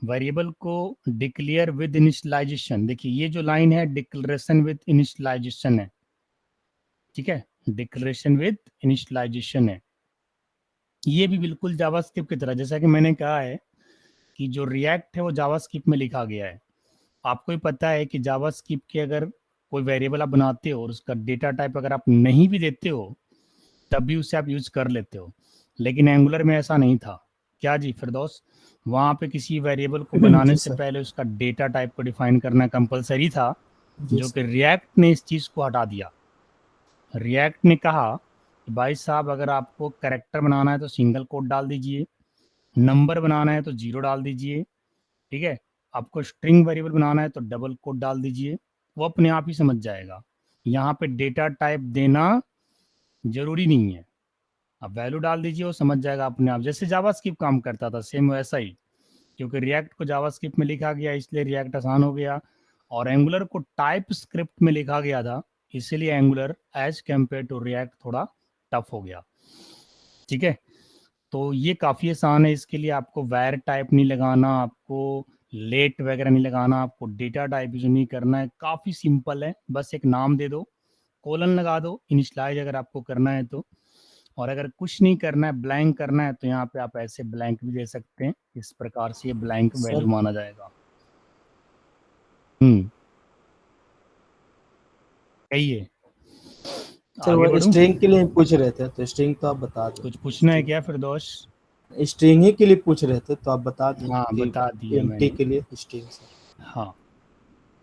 वेरिएबल को डिक्लेयर विद इनिशियलाइजेशन, देखिए ये जो लाइन है डिक्लेरेशन विद इनिशियलाइजेशन है। ठीक है, डिक्लेरेशन विद इनिशियलाइजेशन है। ये भी बिल्कुल जावास्क्रिप्ट की तरह, जैसा कि मैंने कहा है कि जो रिएक्ट है वो जावास्क्रिप्ट में लिखा गया है। आपको ही पता है कि जावास्क्रिप्ट के अगर कोई वेरिएबल आप बनाते हो और उसका डेटा टाइप अगर आप नहीं भी देते हो तब भी उसे आप यूज कर लेते हो, लेकिन एंगुलर में ऐसा नहीं था। क्या जी फिरदौस, वहां पे किसी वेरिएबल को बनाने जी से सर। पहले उसका डेटा टाइप को डिफाइन करना कंपलसरी था, जी जो कि सर। रिएक्ट ने इस चीज को हटा दिया। रिएक्ट ने कहा कि भाई साहब अगर आपको कैरेक्टर बनाना है तो सिंगल कोट डाल दीजिए, नंबर बनाना है तो 0 डाल दीजिए, ठीक है, आपको स्ट्रिंग वेरिएबल बनाना है तो डबल कोट डाल दीजिए, वो अपने आप ही समझ जाएगा। यहाँ पे डेटा टाइप देना जरूरी नहीं है, आप वैल्यू डाल दीजिए, वो समझ जाएगा अपने आप, जैसे जावास्क्रिप्ट काम करता था सेम वैसा ही। क्योंकि रिएक्ट को जावास्क्रिप्ट में लिखा गया इसलिए रिएक्ट आसान हो गया, और एंगुलर को टाइप स्क्रिप्ट में लिखा गया था इसलिए angular as compare to react थोड़ा टफ हो गया। ठीक है, तो ये काफ़ी आसान है, इसके लिए आपको वैर टाइप नहीं लगाना, आपको लेट वगैरह नहीं लगाना, आपको डेटा टाइप यूज नहीं करना है, काफ़ी सिंपल है। बस एक नाम दे दो, कोलन लगा दो इनिशियलाइज अगर आपको करना है तो, और अगर कुछ नहीं करना है ब्लैंक करना है तो यहाँ पे आप ऐसे ब्लैंक भी दे सकते हैं, इस प्रकार से ये ब्लैंक वैल्यू सर माना जाएगा। कहिए, सर आगे वो बढ़ूं? स्ट्रिंग के लिए पूछ रहे थे, तो स्ट्रिंग तो आप बता दो। कुछ पूछना है क्या फिरदौस? स्ट्रिंग ही के लिए पूछ रहे थे तो आप बता दें हाँ कि बता दिया एम्प्टी मैंने। के लिए स्ट्रिंग सर। हाँ,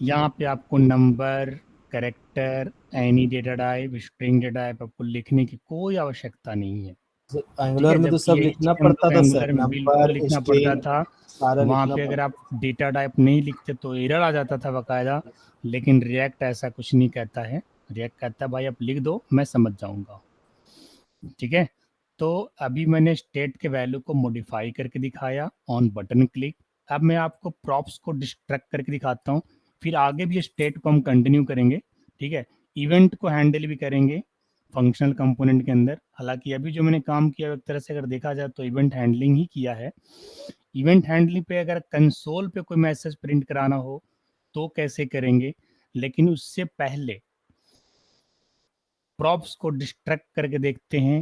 यहाँ पे आपको number, character, any data type, string data type आपको लिखने की कोई आवश्यकता नहीं है। ठीक एंगुलर है, में तो जबकि सब यही लिखना चीज हम पड़ता लोग था एंगुलर सर, में बिल्कुल नंबर लिखना पड़ता स्ट्रिंग था। सारा वहां लिखना पे अगर आप पड़ता। डेटा टाइप नहीं लिखते तो एरर आ जाता था बकायदा, लेकिन रिएक्ट ऐसा कुछ नहीं कहता है। रिएक्ट कहता है भाई आप लिख दो मैं समझ जाऊंगा। ठीक है, तो अभी मैंने स्टेट के वैल्यू को मॉडिफाई करके दिखाया, ऑन बटन क्लिक। अब मैं आपको प्रॉप्स को डिस्ट्रैक्ट करके दिखाता हूँ, फिर आगे भी स्टेट को हम कंटिन्यू करेंगे। ठीक है, इवेंट को हैंडल भी करेंगे फंक्शनल कंपोनेंट के अंदर। हालांकि अभी जो मैंने काम किया एक तरह से अगर देखा जाए तो इवेंट हैंडलिंग ही किया है। इवेंट हैंडलिंग पे अगर कंसोल पे कोई मैसेज प्रिंट कराना हो तो कैसे करेंगे, लेकिन उससे पहले प्रॉप्स को डिस्ट्रैक्ट करके देखते हैं।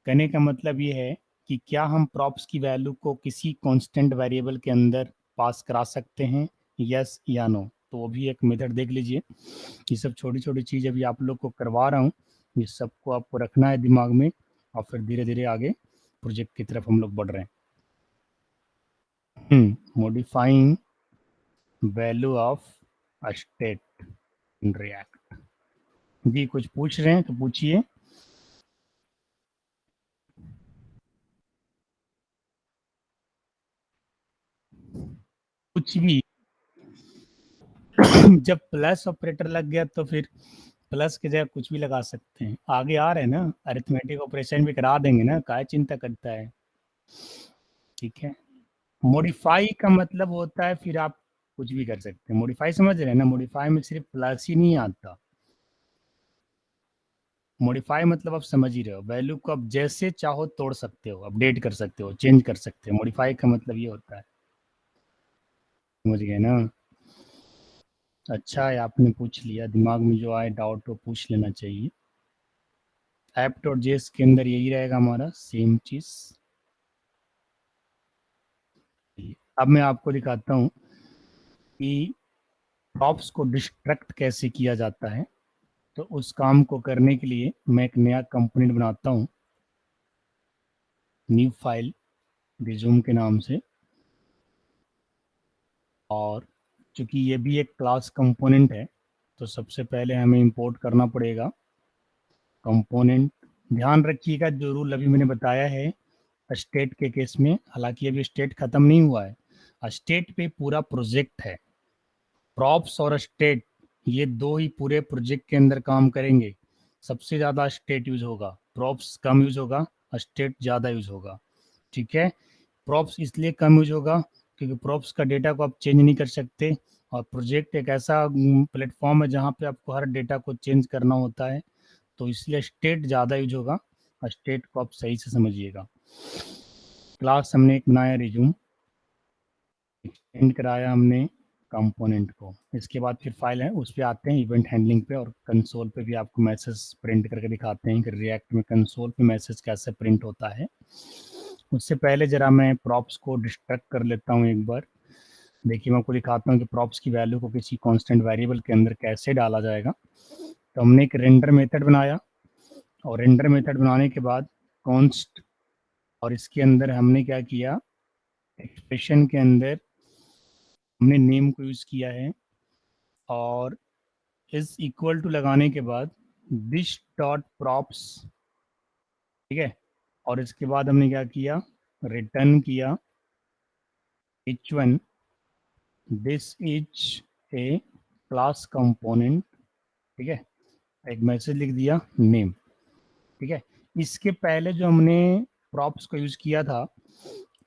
कहने का मतलब ये है कि क्या हम प्रॉप्स की वैल्यू को किसी कांस्टेंट वेरिएबल के अंदर पास करा सकते हैं, यस या नो। तो वो भी एक मेथड देख लीजिए। ये सब छोटी छोटी चीज़ अभी आप लोग को करवा रहा हूँ, ये सबको आपको रखना है दिमाग में, और फिर धीरे धीरे आगे प्रोजेक्ट की तरफ हम लोग बढ़ रहे हैं। Modifying value of state in React. जी कुछ पूछ रहे हैं तो पूछिए। कुछ भी जब प्लस ऑपरेटर लग गया तो फिर प्लस की जगह कुछ भी लगा सकते हैं। आगे आ रहे हैं ना, अरिथमेटिक ऑपरेशन भी करा देंगे ना, काय चिंता करता है। ठीक है, मॉडिफाई का मतलब होता है फिर आप कुछ भी कर सकते हैं। मॉडिफाई समझ रहे हैं ना, मॉडिफाई में सिर्फ प्लस ही नहीं आता। मॉडिफाई मतलब आप समझ ही रहे हो, वैल्यू को आप जैसे चाहो तोड़ सकते हो, अपडेट कर सकते हो, चेंज कर सकते हो। मॉडिफाई का मतलब ये होता है, समझ गए ना? अच्छा है आपने पूछ लिया, दिमाग में जो आए डाउट वो पूछ लेना चाहिए। ऐप डॉट जेएस के अंदर यही रहेगा हमारा सेम चीज। अब मैं आपको दिखाता हूँ कि प्रॉप्स को डिस्ट्रैक्ट कैसे किया जाता है। तो उस काम को करने के लिए मैं एक नया कंपोनेंट बनाता हूँ, न्यू फाइल रिज्यूम के नाम से। और चूंकि ये भी एक क्लास कंपोनेंट है तो सबसे पहले हमें इंपोर्ट करना पड़ेगा कंपोनेंट। ध्यान रखिएगा जो रूल अभी मैंने बताया है स्टेट के केस में, हालांकि अभी स्टेट खत्म नहीं हुआ है, स्टेट पे पूरा प्रोजेक्ट है। प्रॉप्स और स्टेट ये दो ही पूरे प्रोजेक्ट के अंदर काम करेंगे। सबसे ज़्यादा स्टेट यूज होगा, प्रॉप्स कम यूज होगा, स्टेट ज़्यादा यूज होगा। ठीक है, प्रॉप्स इसलिए कम यूज होगा क्योंकि प्रॉप्स का डेटा को आप चेंज नहीं कर सकते, और प्रोजेक्ट एक ऐसा प्लेटफॉर्म है जहाँ पे आपको हर डेटा को चेंज करना होता है, तो इसलिए स्टेट ज़्यादा यूज होगा। स्टेट को आप सही से समझिएगा। क्लास हमने एक बनाया रिज्यूम, एक्सटेंड कराया हमने कंपोनेंट को। इसके बाद फिर फाइल है उस पर आते हैं इवेंट हैंडलिंग पे, और कंसोल पे भी आपको मैसेज प्रिंट करके दिखाते हैं कि रिएक्ट में कंसोल पे मैसेज कैसे प्रिंट होता है। उससे पहले जरा मैं प्रॉप्स को डिस्ट्रैक्ट कर लेता हूँ एक बार। देखिए मैं आपको दिखाता हूँ कि प्रॉप्स की वैल्यू को किसी कांस्टेंट वेरिएबल के अंदर कैसे डाला जाएगा। तो हमने एक रेंडर मेथड बनाया, और रेंडर मेथड बनाने के बाद कॉन्स्ट, और इसके अंदर हमने क्या किया, एक्सप्रेशन के अंदर हमने नेम को यूज किया है, और इज इक्वल टू लगाने के बाद दिस डॉट प्रॉप्स। ठीक है, और इसके बाद हमने क्या किया, रिटर्न किया H1 this is a class component, ठीक है, एक मैसेज लिख दिया नेम, ठीक है। इसके पहले जो हमने प्रॉप्स को यूज किया था,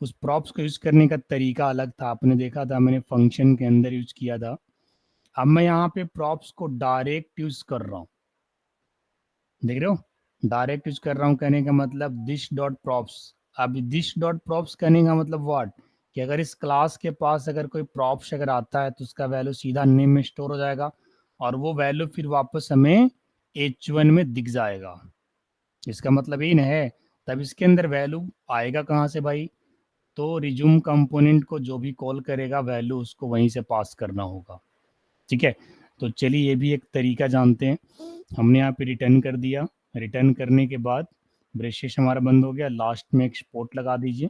उस प्रॉप्स को यूज करने का तरीका अलग था, आपने देखा था मैंने फंक्शन के अंदर यूज किया था। अब मैं यहाँ पे प्रॉप्स को डायरेक्ट यूज कर रहा हूँ, देख रहे हो, डायरेक्ट यूज कर रहा हूँ, कहने का मतलब दिस डॉट प्रॉप्स। अब दिस डॉट प्रॉप्स कहने का मतलब व्हाट, कि अगर इस क्लास के पास अगर कोई प्रॉप्स अगर आता है तो उसका वैल्यू सीधा नेम में स्टोर हो जाएगा और वो वैल्यू फिर वापस हमें h1 में दिख जाएगा। इसका मतलब ये न है, तब इसके अंदर वैल्यू आएगा कहाँ से भाई, तो रिज्यूम कंपोनेंट को जो भी कॉल करेगा वैल्यू उसको वहीं से पास करना होगा, ठीक है। तो चलिए ये भी एक तरीका जानते हैं। हमने यहाँ पे रिटर्न कर दिया, रिटर्न करने के बाद ब्रेसेस हमारा बंद हो गया, लास्ट में एक स्पोर्ट लगा दीजिए,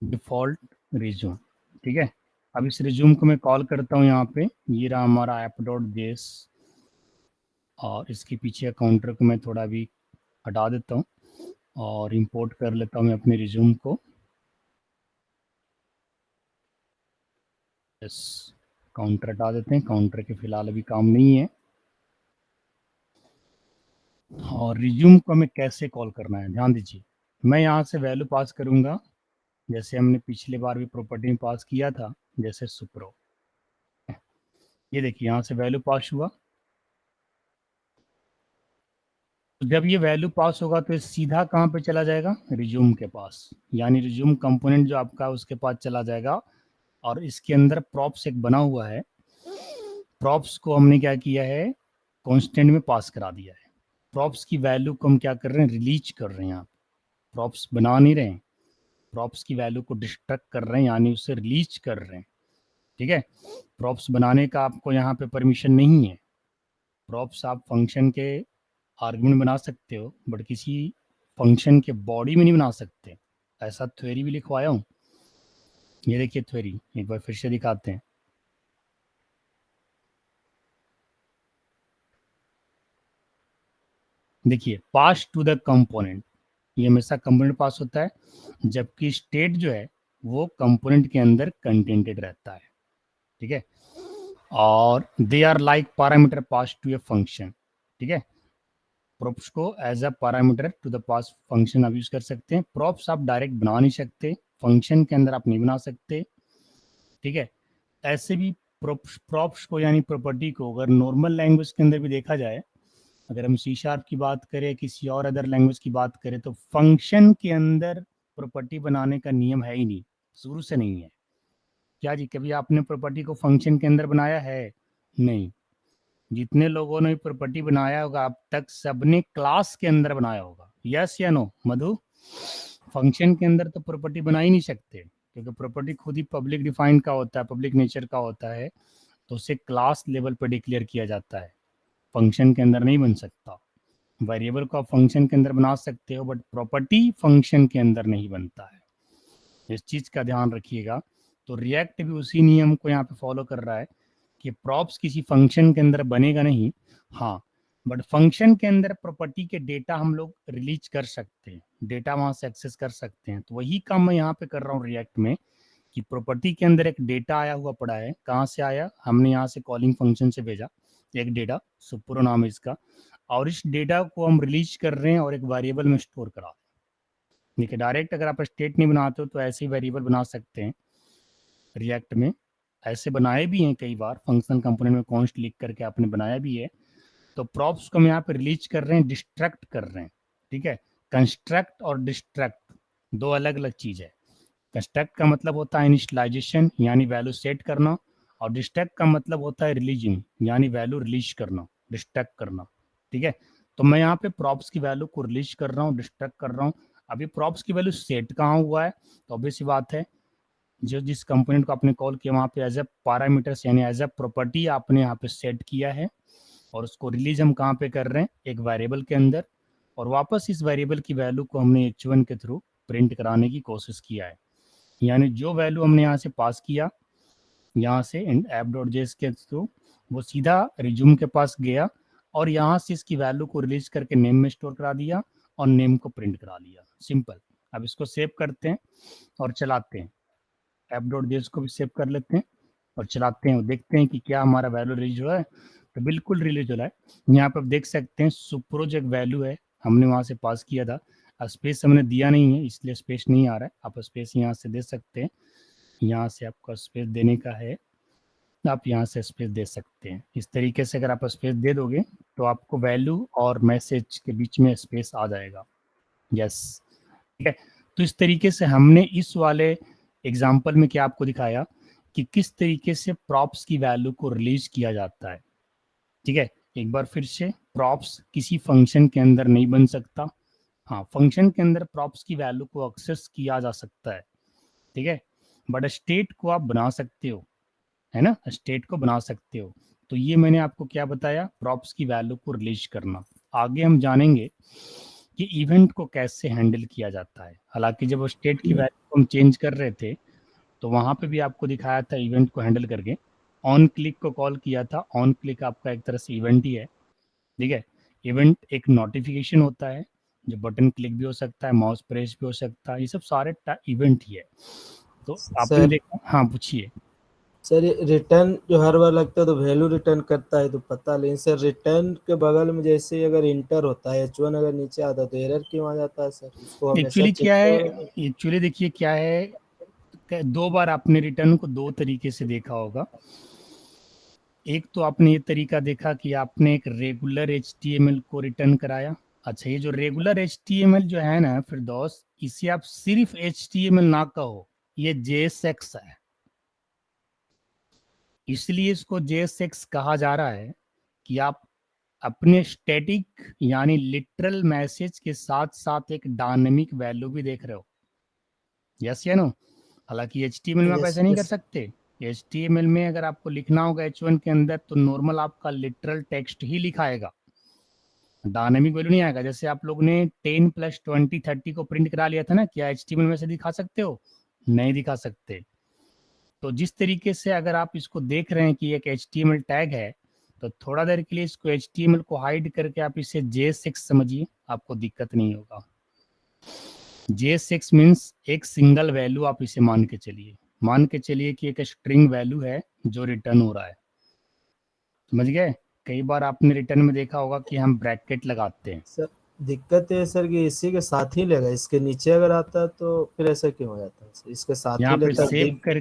डिफॉल्ट रिज्यूम, ठीक है। अब इस रिज्यूम को मैं कॉल करता हूँ यहाँ पे, ये रहा हमारा app.js और इसके पीछे काउंटर को मैं थोड़ा भी हटा देता हूँ और इंपोर्ट कर लेता हूँ मैं अपने रिज्यूम को। यस, काउंटर हटा देते हैं, काउंटर के फिलहाल अभी काम नहीं है। और रिज्यूम को हमें कैसे कॉल करना है ध्यान दीजिए, मैं यहाँ से वैल्यू पास करूँगा जैसे हमने पिछले बार भी प्रॉपर्टी में पास किया था, जैसे सुप्रो, ये देखिए यहाँ से वैल्यू पास हुआ। तो जब ये वैल्यू पास होगा तो ये सीधा कहाँ पे चला जाएगा, रिज्यूम के पास, यानी रिज्यूम कंपोनेंट जो आपका है उसके पास चला जाएगा। और इसके अंदर प्रॉप्स एक बना हुआ है, प्रॉप्स को हमने क्या किया है, कांस्टेंट में पास करा दिया है। प्रॉप्स की वैल्यू को हम क्या कर रहे हैं, रिलीज कर रहे हैं, यहाँ प्रॉप्स बना नहीं रहे हैं, प्रॉप्स की वैल्यू को डिस्ट्रक्ट कर रहे हैं यानी उसे रिलीज कर रहे हैं, ठीक है। प्रॉप्स बनाने का आपको यहाँ पे परमिशन नहीं है, प्रॉप्स आप फंक्शन के आर्गुमेंट बना सकते हो बट किसी फंक्शन के बॉडी में नहीं बना सकते, ऐसा थ्योरी भी लिखवाया हूँ। ये देखिए थ्योरी एक बार फिर से दिखाते हैं, देखिए पास टू द कंपोनेंट, ये हमेशा कंपोनेंट पास होता है, जबकि स्टेट जो है वो कंपोनेंट के अंदर कंटेंटेड रहता है, ठीक है। और they are like parameter pass to a function, ठीक है। प्रॉप्स को as a parameter to the pass function आप यूज कर सकते हैं। प्रॉप्स आप डायरेक्ट बना नहीं सकते, फंक्शन के अंदर आप नहीं बना सकते, ठीक है। ऐसे भी प्रॉप्स को यानी प्रॉपर्टी को अगर नॉर्मल लैंग्वेज के अंदर भी देखा जाए, अगर हम सी शार्प की बात करें, किसी और अदर लैंग्वेज की बात करें, तो फंक्शन के अंदर प्रॉपर्टी बनाने का नियम है ही नहीं, शुरू से नहीं है। क्या जी कभी आपने प्रॉपर्टी को फंक्शन के अंदर बनाया है, नहीं। जितने लोगों ने प्रॉपर्टी बनाया होगा अब तक सबने क्लास के अंदर बनाया होगा, यस या नो मधु, फंक्शन के अंदर तो प्रॉपर्टी बना ही नहीं सकते क्योंकि प्रॉपर्टी खुद ही पब्लिक डिफाइंड का होता है, पब्लिक नेचर का होता है, तो उसे क्लास लेवल पर डिक्लेयर किया जाता है, फंक्शन के अंदर नहीं बन सकता। वेरिएबल को आप फंक्शन के अंदर बना सकते हो बट प्रॉपर्टी फंक्शन के अंदर नहीं बनता है, इस चीज का ध्यान रखिएगा। तो रिएक्ट भी उसी नियम को यहाँ पे फॉलो कर रहा है कि प्रॉप्स किसी फंक्शन के अंदर बनेगा नहीं, हाँ, बट फंक्शन के अंदर प्रॉपर्टी के डेटा हम लोग रिलीज कर सकते हैं, डेटा वहां से एक्सेस कर सकते हैं। तो वही काम मैं यहाँ पे कर रहा हूँ रिएक्ट में, कि प्रॉपर्टी के अंदर एक डेटा आया हुआ पड़ा है, कहाँ से आया, हमने यहाँ से कॉलिंग फंक्शन से भेजा एक डेटा, सुप्रो नाम है इसका, और इस डेटा को हम रिलीज कर रहे हैं और एक वेरिएबल में स्टोर करा। देखिए डायरेक्ट अगर आप स्टेट नहीं बनाते हो तो ऐसे ही वेरिएबल बना सकते हैं रिएक्ट में, ऐसे बनाए भी हैं कई बार, फंक्शनल कंपोनेंट में कॉन्स्ट लिख करके आपने बनाया भी है। तो प्रॉप्स को हम यहाँ पे रिलीज कर रहे हैं, डिस्ट्रैक्ट कर रहे हैं, ठीक है। कंस्ट्रक्ट और डिस्ट्रैक्ट दो अलग अलग चीज है। कंस्ट्रक्ट का मतलब होता है इनिशियलाइजेशन यानी वैल्यू सेट करना, और डिस्ट्रैक्ट का मतलब होता है रिलीजिंग यानी वैल्यू रिलीज करना, डिस्ट्रैक्ट करना, ठीक है। तो मैं यहाँ पे प्रॉप्स की वैल्यू को रिलीज कर रहा हूँ, डिस्ट्रैक्ट कर रहा हूँ। अभी प्रॉप्स की वैल्यू सेट कहाँ हुआ है, तो ऑब्वियस सी बात है, जो जिस कंपोनेंट को आपने कॉल किया वहाँ पे एज ए पैरामीटर्स यानी एज ए प्रॉपर्टी आपने यहाँ पे सेट किया है, और उसको रिलीज हम कहाँ पे कर रहे हैं, एक वेरिएबल के अंदर, और वापस इस वेरिएबल की वैल्यू को हमने h1 के थ्रू प्रिंट कराने की कोशिश किया है। यानी जो वैल्यू हमने यहाँ से पास किया, यहाँ से app.js के थ्रू, वो सीधा रिज्यूम के पास गया और यहाँ से इसकी वैल्यू को रिलीज करके नेम में स्टोर करा दिया और नेम को प्रिंट करा लिया, सिंपल। अब इसको सेव करते हैं और चलाते हैं, ऐप डॉट जेएस को भी सेव कर लेते हैं और चलाते हैं और देखते हैं कि क्या हमारा वैल्यू रिलीज हो रहा है। तो बिल्कुल रिलीज हो रहा है। यहाँ पर आप देख सकते हैं सुप्रोज एक वैल्यू है, हमने वहाँ से पास किया था। स्पेस हमने दिया नहीं है इसलिए स्पेस नहीं आ रहा है। आप स्पेस यहाँ से दे सकते हैं, यहाँ से आपको स्पेस देने का है, आप यहाँ से स्पेस दे सकते हैं। इस तरीके से अगर आप स्पेस दे दोगे तो आपको वैल्यू और मैसेज के बीच में स्पेस आ जाएगा। यस, ठीक है। तो इस तरीके से हमने इस वाले एग्जाम्पल में क्या आपको दिखाया कि किस तरीके से प्रॉप्स की वैल्यू को रिलीज किया जाता है। ठीक है, एक बार फिर से, प्रॉप्स किसी फंक्शन के अंदर नहीं बन सकता। हाँ, फंक्शन के अंदर प्रॉप्स की वैल्यू को एक्सेस किया जा सकता है, ठीक है, बट स्टेट को आप बना सकते हो, है ना, स्टेट को बना सकते हो। तो ये मैंने आपको क्या बताया, प्रॉप्स की वैल्यू को रिलीज करना। आगे हम जानेंगे कि इवेंट को कैसे हैंडल किया जाता है। हालांकि जब स्टेट की वैल्यू को हम चेंज कर रहे थे तो वहां पे भी आपको दिखाया था इवेंट को हैंडल करके। ऑन क्लिक को कॉल किया था, ऑन क्लिक आपका एक तरह से इवेंट ही है, ठीक है। इवेंट एक नोटिफिकेशन होता है, जो बटन क्लिक भी हो सकता है, माउस प्रेस भी हो सकता है, ये सब सारे इवेंट ही है। तो आपने सर देखा, हाँ पूछिए। सर ये रिटर्न जो हर बार लगता है तो वैल्यू रिटर्न करता है तो पता, लेकिन सर रिटर्न के बगल में जैसे ही अगर इंटर होता है H1 अगर नीचे आता है तो एरर क्यों आ जाता है सर? उसको हमेशा एक्चुअली चेक क्या है, करो। एक्चुअली देखिए क्या है, दो बार आपने रिटर्न को दो तरीके से देखा होगा। एक तो आपने ये तरीका देखा कि आपने एक रेगुलर HTML को रिटर्न कराया। अच्छा, ये जो रेगुलर HTML जो है ना फिरदौस, इसे आप सिर्फ HTML ना कहो, ये JSX है, इसलिए इसको JSX कहा जा रहा है कि आप अपने स्टैटिक यानी लिटरल मैसेज के साथ साथ एक डायनेमिक वैल्यू भी देख रहे हो। यस या नो? हालांकि HTML में आप यस ऐसा नहीं कर यस सकते। HTML में अगर आपको लिखना होगा H1 के अंदर तो नॉर्मल आपका लिटरल टेक्स्ट ही लिखाएगा, डायनेमिक वैल्यू नहीं आएगा। जैसे आप लोग ने 10 + 20 30 को प्रिंट करा लिया था ना, क्या HTML में से दिखा सकते हो? नहीं दिखा सकते। तो जिस तरीके से अगर आप इसको देख रहे हैं कि एक HTML टैग है, तो थोड़ा देर के लिए इसको HTML को हाइड करके आप इसे JSX समझिए, आपको दिक्कत नहीं होगा। JSX मीन्स एक सिंगल वैल्यू, आप इसे मान के चलिए, मान के चलिए कि एक स्ट्रिंग वैल्यू है जो रिटर्न हो रहा है, समझ गए? कई बार आपने रिटर्न में देखा होगा कि हम ब्रैकेट लगाते हैं। सर दिक्कत है सर कि इसी के साथ ही लेगा, इसके नीचे अगर आता तो फिर ऐसा क्यों हो जाता है सर? इसके साथ ही यहाँ पे लेता सेव दिख कर,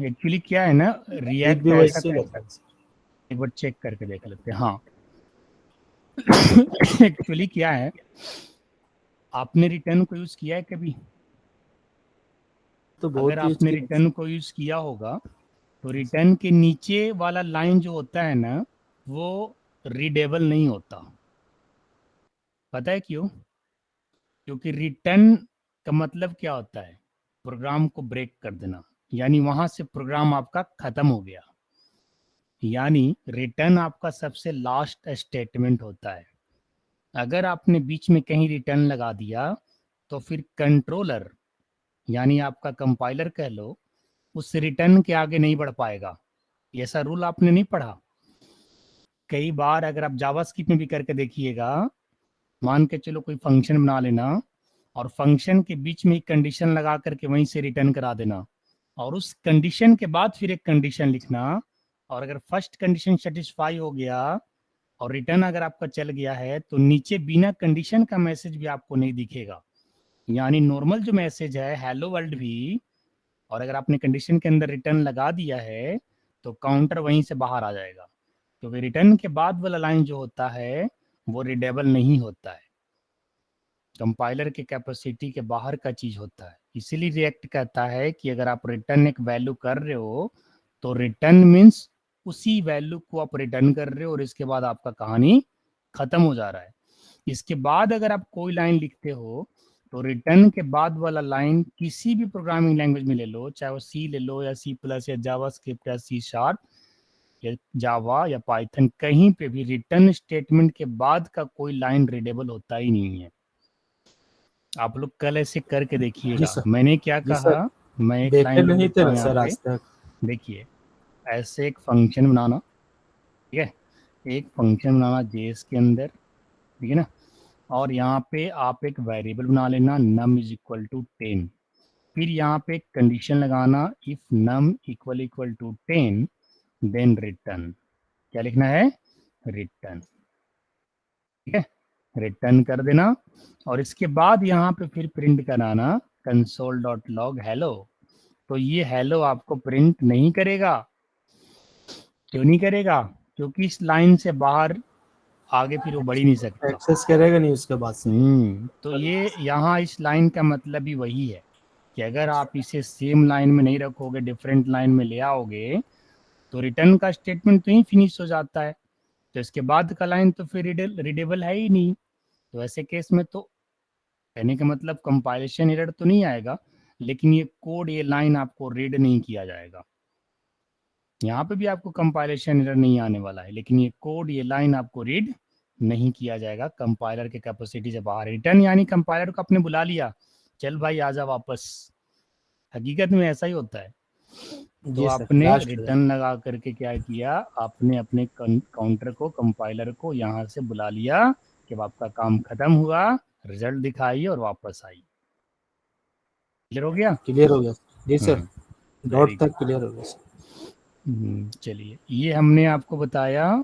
एक्चुअली क्या है ना, दिख रिएक्ट भी ऐसा वैसे ही करता लेता है। है सर। एक बार चेक करके देख लेते हैं। हाँ एक्चुअली क्या है, आपने रिटर्न को यूज किया है कभी? तो अगर बहुत यूज आपने किया है रिटर्न को यूज किया होगा तो रिटर्न के नीचे वाला लाइन जो होता है ना, वो रीडेबल नहीं होता। पता है क्यों? क्योंकि रिटर्न का मतलब क्या होता है, प्रोग्राम को ब्रेक कर देना, यानी वहां से प्रोग्राम आपका खत्म हो गया। यानी रिटर्न आपका सबसे लास्ट स्टेटमेंट होता है। अगर आपने बीच में कहीं रिटर्न लगा दिया तो फिर कंट्रोलर यानी आपका कंपाइलर कह लो, उस रिटर्न के आगे नहीं बढ़ पाएगा। ऐसा रूल आपने नहीं पढ़ा? कई बार अगर आप जावास्क्रिप्ट में भी करके देखिएगा, मान के चलो कोई फंक्शन बना लेना और फंक्शन के बीच में एक कंडीशन लगा करके वहीं से रिटर्न करा देना, और उस कंडीशन के बाद फिर एक कंडीशन लिखना, और अगर फर्स्ट कंडीशन सेटिस्फाई हो गया और रिटर्न अगर आपका चल गया है तो नीचे बिना कंडीशन का मैसेज भी आपको नहीं दिखेगा। यानी नॉर्मल जो मैसेज है हेलो वर्ल्ड भी, और अगर आपने कंडीशन के अंदर रिटर्न लगा दिया है तो काउंटर वहीं से बाहर आ जाएगा, क्योंकि रिटर्न के बाद वाला लाइन जो होता है वो रीडेबल नहीं होता है, कंपाइलर के कैपेसिटी के बाहर का चीज होता है। इसीलिए रिएक्ट कहता है कि अगर आप रिटर्न एक वैल्यू कर रहे हो तो रिटर्न मीन्स उसी वैल्यू को आप रिटर्न कर रहे हो और इसके बाद आपका कहानी खत्म हो जा रहा है। इसके बाद अगर आप कोई लाइन लिखते हो तो रिटर्न के बाद वाला लाइन किसी भी प्रोग्रामिंग लैंग्वेज में ले लो, चाहे वो सी ले लो या C+ या जावास्क्रिप्ट या C# या जावा या पाइथन, कहीं पे भी रिटर्न स्टेटमेंट के बाद का कोई लाइन रीडेबल होता ही नहीं है। आप लोग कल ऐसे करके जी देखिएगा। सर। मैंने क्या जी सर, कहा, मैं एक देखे लाइन लिख नहीं थे देता ना हूँ यहाँ सर पे, आज तक। देखिए, ऐसे एक फंक्शन बनाना, ठीक है, एक फंक्शन बनाना जेएस के अंदर, ठीक है ना, और यहाँ पे आप एक वेरिएबल बना लेना num = 10, फिर यहाँ पे कंडीशन लगाना, if num equal equal to 10 then return. क्या लिखना है? रिटर्न। ठीक है, रिटर्न कर देना। और इसके बाद यहाँ पे फिर प्रिंट कराना console.log हेलो। तो ये हेलो आपको प्रिंट नहीं करेगा। क्यों नहीं करेगा? क्योंकि इस लाइन से बाहर आगे फिर वो बढ़ ही नहीं सकता। एक्सेस करेगा नहीं उसके बाद से। तो ये यहाँ इस लाइन का मतलब ही वही है कि अगर आप इसे सेम लाइन में नहीं रखोगे, डिफरेंट लाइन में ले आओगे, तो रिटर्न का स्टेटमेंट तो ही फिनिश हो जाता है। तो इसके बाद का लाइन तो फिर रीडेबल है ही नहीं। तो ऐसे केस में तो कहने का मतलब कंपाइलेशन एरर तो नहीं आएगा, लेकिन ये कोड, ये लाइन आपको रीड नहीं किया जाएगा। यहाँ पे भी आपको कंपाइलेशन एरर नहीं आने वाला है, लेकिन ये कोड, ये लाइन आपको रीड नहीं किया जाएगा कंपाइलर के कैपेसिटी से बाहर। रिटर्न यानी कंपाइलर को आपने बुला लिया, चल भाई आजा वापस। हकीकत में ऐसा ही होता है। तो जी सर, आपने लास्ट रिटर्न लगा करके क्या किया, आपने अपने काउंटर को, कंपाइलर को यहाँ से बुला लिया कि आपका काम खत्म हुआ, रिजल्ट दिखाई और वापस आई। क्लियर हो गया? क्लियर हो गया। जी सर, डॉट वेरी तक क्लियर हो गया सर। चलिए, ये हमने आपको बताया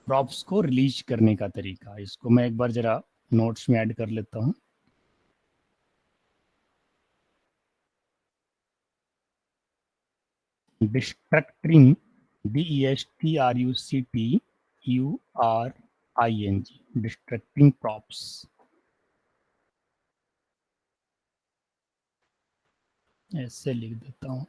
प्रॉप्स को रिलीज करने का तरीका। इसको मैं एक बार जरा नोट्स में ऐड कर लेता हूँ। Distracting, DESTRUCTURING, distracting props. ऐसे लिख देता हूँ,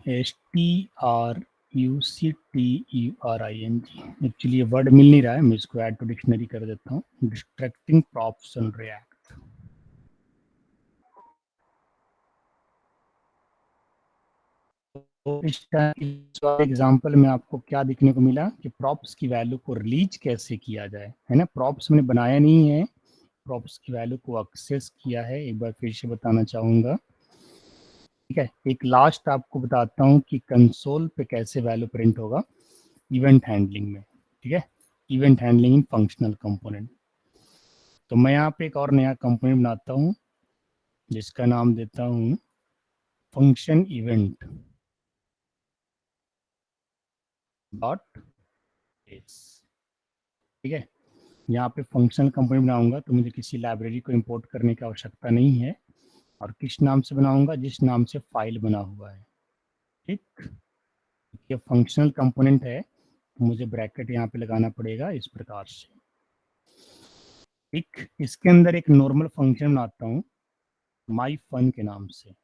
STRUCTURING। एक्चुअली ये वर्ड मिल नहीं रहा है, मैं इसको ऐड टू डिक्शनरी कर देता हूँ। Distracting props on react. तो इस एग्जांपल में आपको क्या दिखने को मिला कि प्रॉप्स की वैल्यू को रिलीज कैसे किया जाए, है ना। प्रॉप्स मैंने बनाया नहीं है, प्रॉप्स की वैल्यू को एक्सेस किया है। एक बार फिर से बताना चाहूंगा। ठीक है, एक लास्ट आपको बताता हूँ कि कंसोल पे कैसे वैल्यू प्रिंट होगा इवेंट हैंडलिंग में। ठीक है, event handling in functional component. तो मैं यहाँ पे एक और नया कंपोनेंट बनाता हूँ जिसका नाम देता हूँ फंक्शन इवेंट डॉट। ठीक है, यहाँ पे फंक्शनल कंपोनेंट बनाऊंगा तो मुझे किसी लाइब्रेरी को इंपोर्ट करने की आवश्यकता नहीं है। और किस नाम से बनाऊंगा? जिस नाम से फाइल बना हुआ है। ठीक, ये फंक्शनल कंपोनेंट है, मुझे ब्रैकेट यहाँ पे लगाना पड़ेगा इस प्रकार से। ठीक, इसके अंदर एक नॉर्मल फंक्शन बनाता हूँ माई फन के नाम से।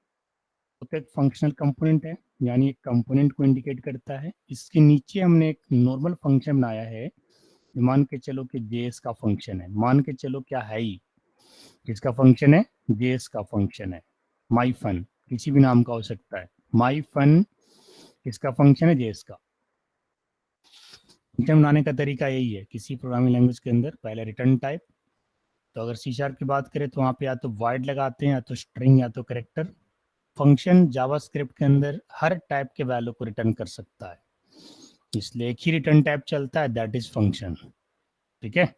तो एक फंक्शनल कंपोनेंट है, यानी एक कंपोनेंट को इंडिकेट करता है। इसके नीचे हमने एक नॉर्मल फंक्शन बनाया है, मान के चलो कि जेएस का फंक्शन है। मान के चलो क्या है ही, किसका फंक्शन है? जेएस का फंक्शन है। माई फन किसी भी नाम का हो सकता है। माई फन किसका फंक्शन है? जेएस का। फंक्शन बनाने का तरीका यही है किसी प्रोग्रामिंग लैंग्वेज के अंदर, पहले रिटर्न टाइप। तो अगर C# की बात करें तो वहाँ पे या तो void लगाते हैं, या तो स्ट्रिंग, या तो करेक्टर। फंक्शन जावास्क्रिप्ट के अंदर हर टाइप के वैल्यू को रिटर्न कर सकता है, इसलिए एक ही रिटर्न टाइप चलता है, दैट इज फंक्शन। ठीक है,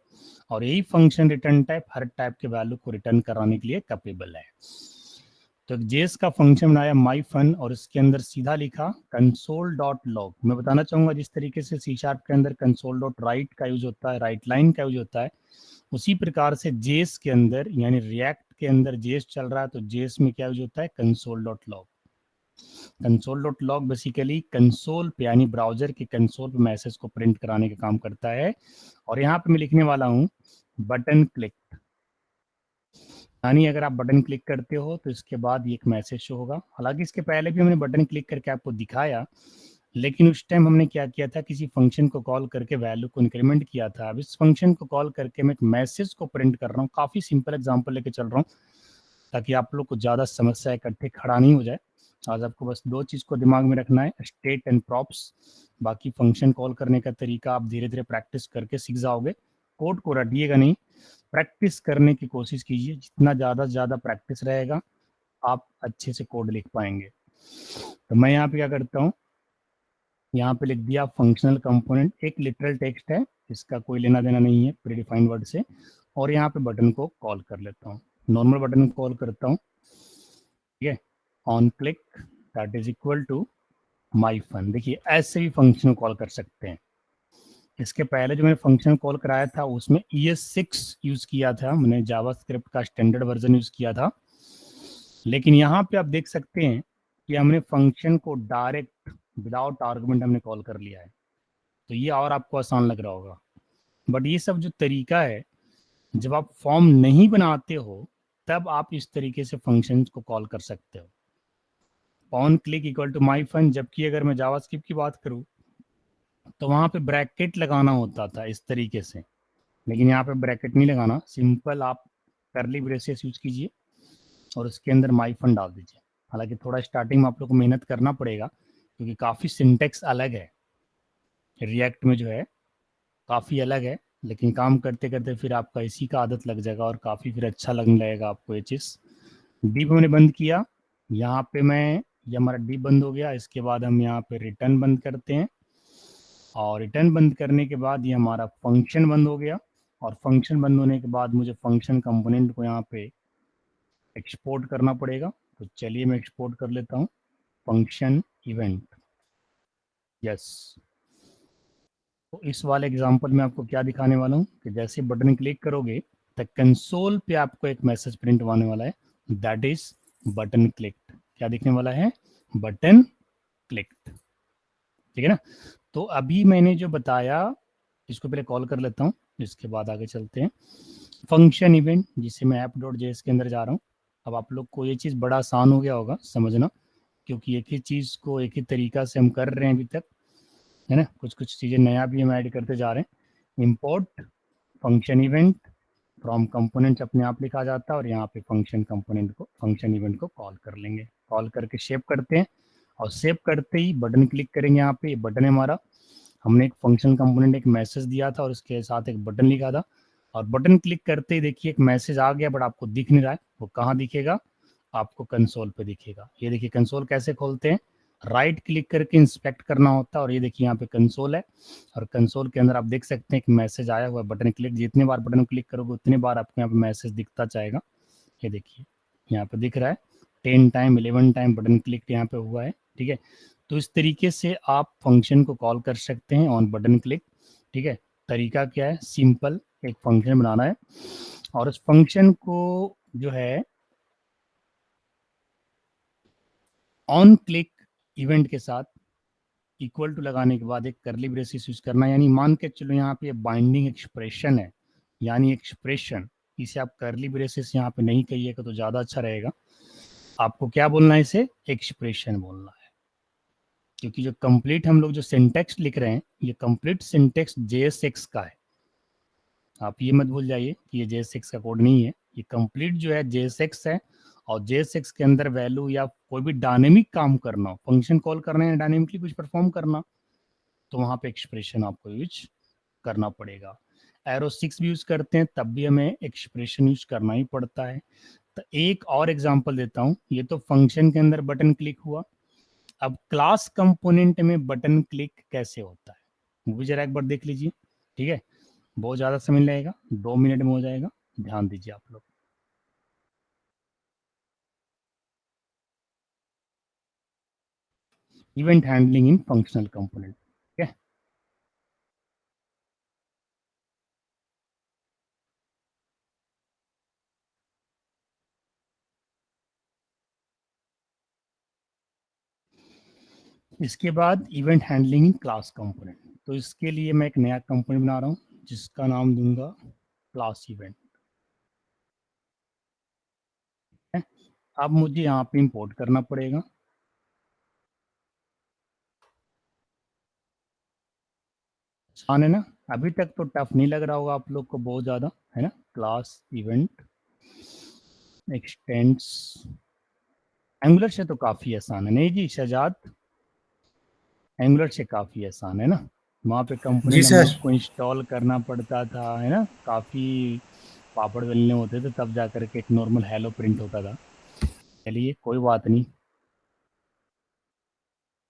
और यही फंक्शन रिटर्न टाइप हर टाइप के वैल्यू को रिटर्न कराने के लिए कैपेबल है। तो जेएस का फंक्शन बनाया माई फन, और इसके अंदर सीधा लिखा console.log। मैं बताना चाहूंगा जिस तरीके से C# के अंदर console.write का यूज होता है, राइट लाइन का यूज होता है, उसी प्रकार से जेएस के अंदर, यानी रिएक्ट के अंदर जेएस चल रहा है तो जेएस में क्या यूज होता है? console.log। console.log बेसिकली कंसोल पे, यानी ब्राउजर के कंसोल पे मैसेज को प्रिंट कराने का काम करता है। और यहाँ पे मैं लिखने वाला हूँ बटन क्लिक, यानी अगर आप बटन क्लिक करते हो तो इसके बाद ये एक मैसेज शो होगा। हालांकि इसके पहले भी हमने बटन क्लिक करके आपको दिखाया, लेकिन उस टाइम हमने क्या किया था, किसी फंक्शन को कॉल करके वैल्यू को इंक्रीमेंट किया था। अब इस फंक्शन को कॉल करके मैं एक मैसेज को प्रिंट कर रहा हूँ। काफी सिंपल एग्जांपल लेके चल रहा हूँ ताकि आप लोग को ज्यादा समस्या इकट्ठे खड़ा नहीं हो जाए। आज आपको बस दो चीज को दिमाग में रखना है, स्टेट एंड प्रॉप्स। बाकी फंक्शन कॉल करने का तरीका आप धीरे धीरे प्रैक्टिस करके सीख जाओगे। कोड को रटिएगा नहीं, प्रैक्टिस करने की कोशिश कीजिए। जितना ज्यादा से ज्यादा प्रैक्टिस रहेगा आप अच्छे से कोड लिख पाएंगे। तो मैं यहाँ पे क्या करता हूँ, यहाँ पे लिख दिया फंक्शनल कंपोनेंट, एक लिटरल टेक्स्ट है, इसका कोई लेना देना नहीं है प्रीडिफाइंड वर्ड से। और यहाँ पे बटन को कॉल कर लेता हूँ। नॉर्मल बटन को कॉल करता हूँ, ठीक है, on click that is equal to my fun. देखिए ऐसे भी फंक्शन को कॉल कर सकते हैं। इसके पहले जो मैंने फंक्शन कॉल कराया था उसमें ES6 यूज किया था, मैंने जावास्क्रिप्ट का स्टैंडर्ड वर्जन यूज किया था। लेकिन यहाँ पे आप देख सकते हैं कि हमने फंक्शन को डायरेक्ट विदाउट आर्गुमेंट हमने कॉल कर लिया है, तो ये और आपको आसान लग रहा होगा। बट ये सब जो तरीका है, जब आप फॉर्म नहीं बनाते हो तब आप इस तरीके से फंक्शन को कॉल कर सकते हो, on click equal to my fun. जबकि अगर मैं जावास्क्रिप्ट की बात करूँ तो वहाँ पे ब्रैकेट लगाना होता था इस तरीके से, लेकिन यहाँ पे ब्रैकेट नहीं लगाना, सिंपल आप करली ब्रेसेस यूज कीजिए और उसके अंदर माई फन डाल दीजिए। हालांकि थोड़ा स्टार्टिंग में आप लोग को मेहनत करना पड़ेगा क्योंकि काफ़ी सिंटेक्स अलग है, रिएक्ट में जो है काफ़ी अलग है, लेकिन काम करते करते फिर आपका इसी का आदत लग जाएगा और काफ़ी फिर अच्छा लगने लगेगा आपको ये चीज़। डिप मैंने बंद किया, यहाँ पे मैं, ये हमारा डिप बंद हो गया। इसके बाद हम यहाँ पे रिटर्न बंद करते हैं और रिटर्न बंद करने के बाद ये हमारा फंक्शन बंद हो गया। और फंक्शन बंद होने के बाद मुझे फंक्शन कंपोनेंट को यहाँ पे एक्सपोर्ट करना पड़ेगा। तो चलिए मैं एक्सपोर्ट कर लेता हूँ फंक्शन इवेंट, यस। तो इस वाले एग्जांपल में आपको क्या दिखाने वाला हूँ कि जैसे बटन क्लिक करोगे तो कंसोल पे आपको एक मैसेज प्रिंट होने वाला है, दैट इज बटन क्लिक्ड। क्या दिखने वाला है? बटन क्लिक्ड, ठीक है ना। तो अभी मैंने जो बताया इसको पहले कॉल कर लेता हूँ, इसके बाद आगे चलते हैं। फंक्शन इवेंट जिसे मैं app.js के अंदर जा रहा हूँ। अब आप लोग को ये चीज़ बड़ा आसान हो गया होगा समझना, क्योंकि एक ही चीज़ को एक ही तरीका से हम कर रहे हैं अभी तक, है ना। कुछ कुछ चीज़ें नया भी हम ऐड करते जा रहे हैं। Import function event from components अपने आप लिखा जाता है और यहाँ पे फंक्शन कंपोनेंट को, फंक्शन इवेंट को कॉल कर लेंगे। कॉल करके सेव करते हैं और सेव करते ही बटन क्लिक करेंगे। यहाँ पे बटन है हमारा, हमने एक फंक्शन कंपोनेंट एक मैसेज दिया था और उसके साथ एक बटन लिखा था, और बटन क्लिक करते ही देखिए एक मैसेज आ गया, बट आपको दिख नहीं रहा है। वो कहाँ दिखेगा? आपको कंसोल पे दिखेगा। ये देखिए कंसोल कैसे खोलते हैं, राइट क्लिक करके इंस्पेक्ट करना होता है। और ये देखिए यहाँ पे कंसोल है और कंसोल के अंदर आप देख सकते हैं एक मैसेज आया हुआ है, बटन क्लिक। जितने बार बटन क्लिक करोगे उतने बार आपको यहाँ पे मैसेज दिखता जाएगा। ये देखिए यहाँ पे दिख रहा है 10 टाइम 11 टाइम बटन क्लिक यहाँ पे हुआ है, ठीक है। तो इस तरीके से आप फंक्शन को कॉल कर सकते हैं ऑन बटन क्लिक, ठीक है। तरीका क्या है? सिंपल, एक फंक्शन बनाना है और उस फंक्शन को जो है ऑन क्लिक इवेंट के साथ इक्वल टू लगाने के बाद एक करली ब्रेसेस यूज करना। यानी मान के चलो यहाँ पे बाइंडिंग एक्सप्रेशन है, यानी एक्सप्रेशन, इसे आप करली ब्रेसेस यहाँ पे नहीं कहिएगा तो ज्यादा अच्छा रहेगा। आपको क्या बोलना है? इसे एक्सप्रेशन बोलना है, क्योंकि जो कंप्लीट हम लोग जो सिंटेक्स लिख रहे हैं ये कंप्लीट सिंटेक्स JS6 का है। आप ये मत भूल जाइए कि ये JS6 का कोड नहीं है, ये कंप्लीट जो है JS6 है। और JS6 के अंदर वैल्यू या कोई भी डायनेमिक काम करना हो, फंक्शन कॉल करना है, डायनेमिकली कुछ परफॉर्म करना, तो वहां पे एक्सप्रेशन आपको यूज करना पड़ेगा। एरो 6 भी यूज करते हैं तब भी हमें एक्सप्रेशन यूज करना ही पड़ता है। तो एक और एग्जांपल देता हूं, ये तो फंक्शन के अंदर बटन क्लिक हुआ। अब क्लास कंपोनेंट में बटन क्लिक कैसे होता है वो भी जरा एक बार देख लीजिए, ठीक है। बहुत ज्यादा समय लगेगा, 2 मिनट में हो जाएगा, ध्यान दीजिए आप लोग। Event handling in functional component, ठीक है। इसके बाद event handling in class component. तो इसके लिए मैं एक नया कंपोनेंट बना रहा हूँ जिसका नाम दूंगा क्लास इवेंट, है। अब मुझे यहाँ पे इंपोर्ट करना पड़ेगा। आसान है ना? अभी तक तो टफ नहीं लग रहा होगा आप लोग को बहुत ज्यादा, है ना। क्लास इवेंट एक्सटेंड्स, एंगुलर से तो काफी आसान है, नहीं जी शहजाद? एंगुलर से काफी आसान है ना। वहाँ पे जी कंपोनेंट हम सर। लोग को इंस्टॉल करना पड़ता था, है ना। काफी पापड़ बेलने होते थे तब जा करके एक नॉर्मल हेलो प्रिंट होता था। चलिए कोई बात नहीं,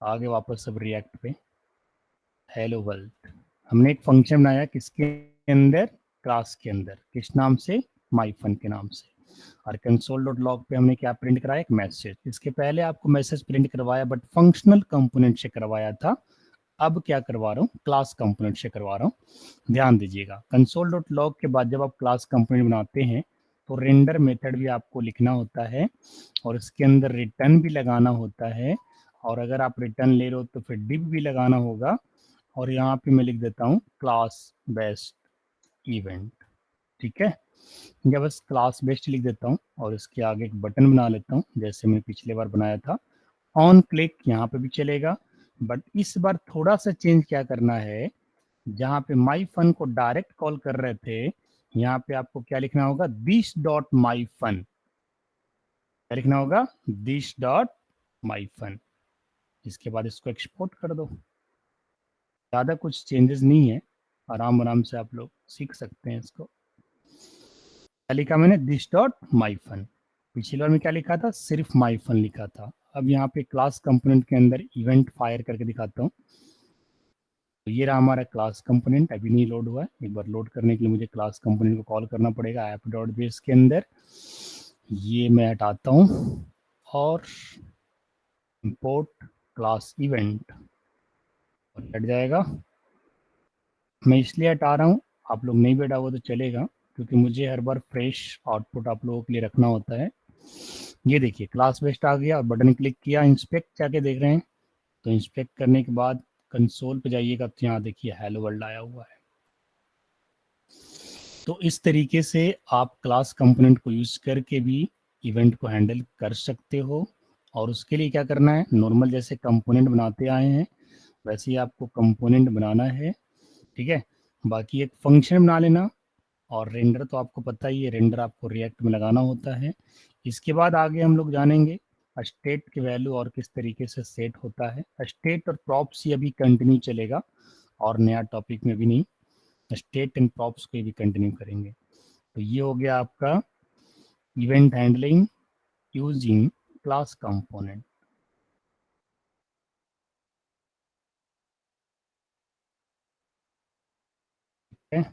आगे वापस सब रिएक्ट पे। हेलो वर्ल्ड, हमने एक फंक्शन बनाया किसके अंदर? क्लास के अंदर। किस नाम से? माई फन के नाम से। और कंसोल डॉट लॉग पे हमने क्या प्रिंट कराया, एक मैसेज। इसके पहले आपको मैसेज प्रिंट करवाया बट फंक्शनल कंपोनेंट से करवाया था, अब क्या करवा रहा हूँ, क्लास कंपोनेंट से करवा रहा हूँ। ध्यान दीजिएगा, कंसोल डॉट लॉग के बाद जब आप क्लास कंपोनेंट बनाते हैं तो रेंडर मेथड भी आपको लिखना होता है और इसके अंदर रिटर्न भी लगाना होता है, और अगर आप रिटर्न ले रहे हो तो फिर डिव भी लगाना होगा। और यहाँ पे मैं लिख देता हूँ क्लास बेस्ड इवेंट, ठीक है। या बस क्लास बेस्ड लिख देता हूँ और इसके आगे एक बटन बना लेता हूँ जैसे मैंने पिछले बार बनाया था, ऑन क्लिक यहाँ पे भी चलेगा। बट इस बार थोड़ा सा चेंज क्या करना है, जहाँ पे माई फन को डायरेक्ट कॉल कर रहे थे, यहाँ पे आपको क्या लिखना होगा, दिस डॉट माई फन। क्या लिखना होगा, दिस डॉट माई फन। इसके बाद इसको एक्सपोर्ट कर दो। ज़्यादा कुछ चेंजेस नहीं है, आराम आराम से आप लोग सीख सकते हैं इसको। क्या लिखा मैंने, दिस डॉट माई फन। पिछली बार में क्या लिखा था, सिर्फ माई फन लिखा था। अब यहाँ पे क्लास कंपोनेंट के अंदर इवेंट फायर करके दिखाता हूँ। तो ये रहा हमारा क्लास कंपोनेंट, अभी नहीं लोड हुआ है। एक बार लोड करने के लिए मुझे क्लास कंपोनेंट को कॉल करना पड़ेगा ऐप डॉट बेस के अंदर। ये मैं हटाता हूँ और इंपोर्ट क्लास इवेंट और हट जाएगा। मैं इसलिए हटा रहा हूँ, आप लोग नहीं बैठा हुआ तो चलेगा, क्योंकि मुझे हर बार फ्रेश आउटपुट आप लोगों के लिए रखना होता है। ये देखिए क्लास बेस्ड आ गया और बटन क्लिक किया, इंस्पेक्ट जाके देख रहे हैं। तो इंस्पेक्ट करने के बाद कंसोल पे जाइएगा तो यहाँ देखिए हेलो वर्ल्ड आया हुआ है। तो इस तरीके से आप क्लास कंपोनेंट को यूज करके भी इवेंट को हैंडल कर सकते हो। और उसके लिए क्या करना है, नॉर्मल जैसे कंपोनेंट बनाते आए हैं वैसे ही आपको कंपोनेंट बनाना है, ठीक है। बाकी एक फंक्शन बना लेना, और रेंडर तो आपको पता ही है, रेंडर आपको रिएक्ट में लगाना होता है। इसके बाद आगे हम लोग जानेंगे स्टेट की वैल्यू और किस तरीके से सेट होता है। स्टेट और प्रॉप्स ही अभी कंटिन्यू चलेगा और नया टॉपिक में भी नहीं, स्टेट एंड प्रॉप्स को भी कंटिन्यू करेंगे। तो ये हो गया आपका event handling using class component. ठीक है,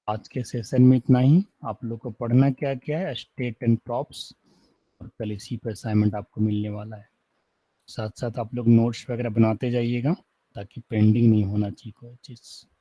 आज के सेशन में इतना ही। आप लोग को पढ़ना क्या क्या है, स्टेट एंड प्रॉप्स, और कल इसी पे असाइनमेंट आपको मिलने वाला है। साथ साथ आप लोग नोट्स वगैरह बनाते जाइएगा ताकि पेंडिंग नहीं होना चाहिए कोई चीज़।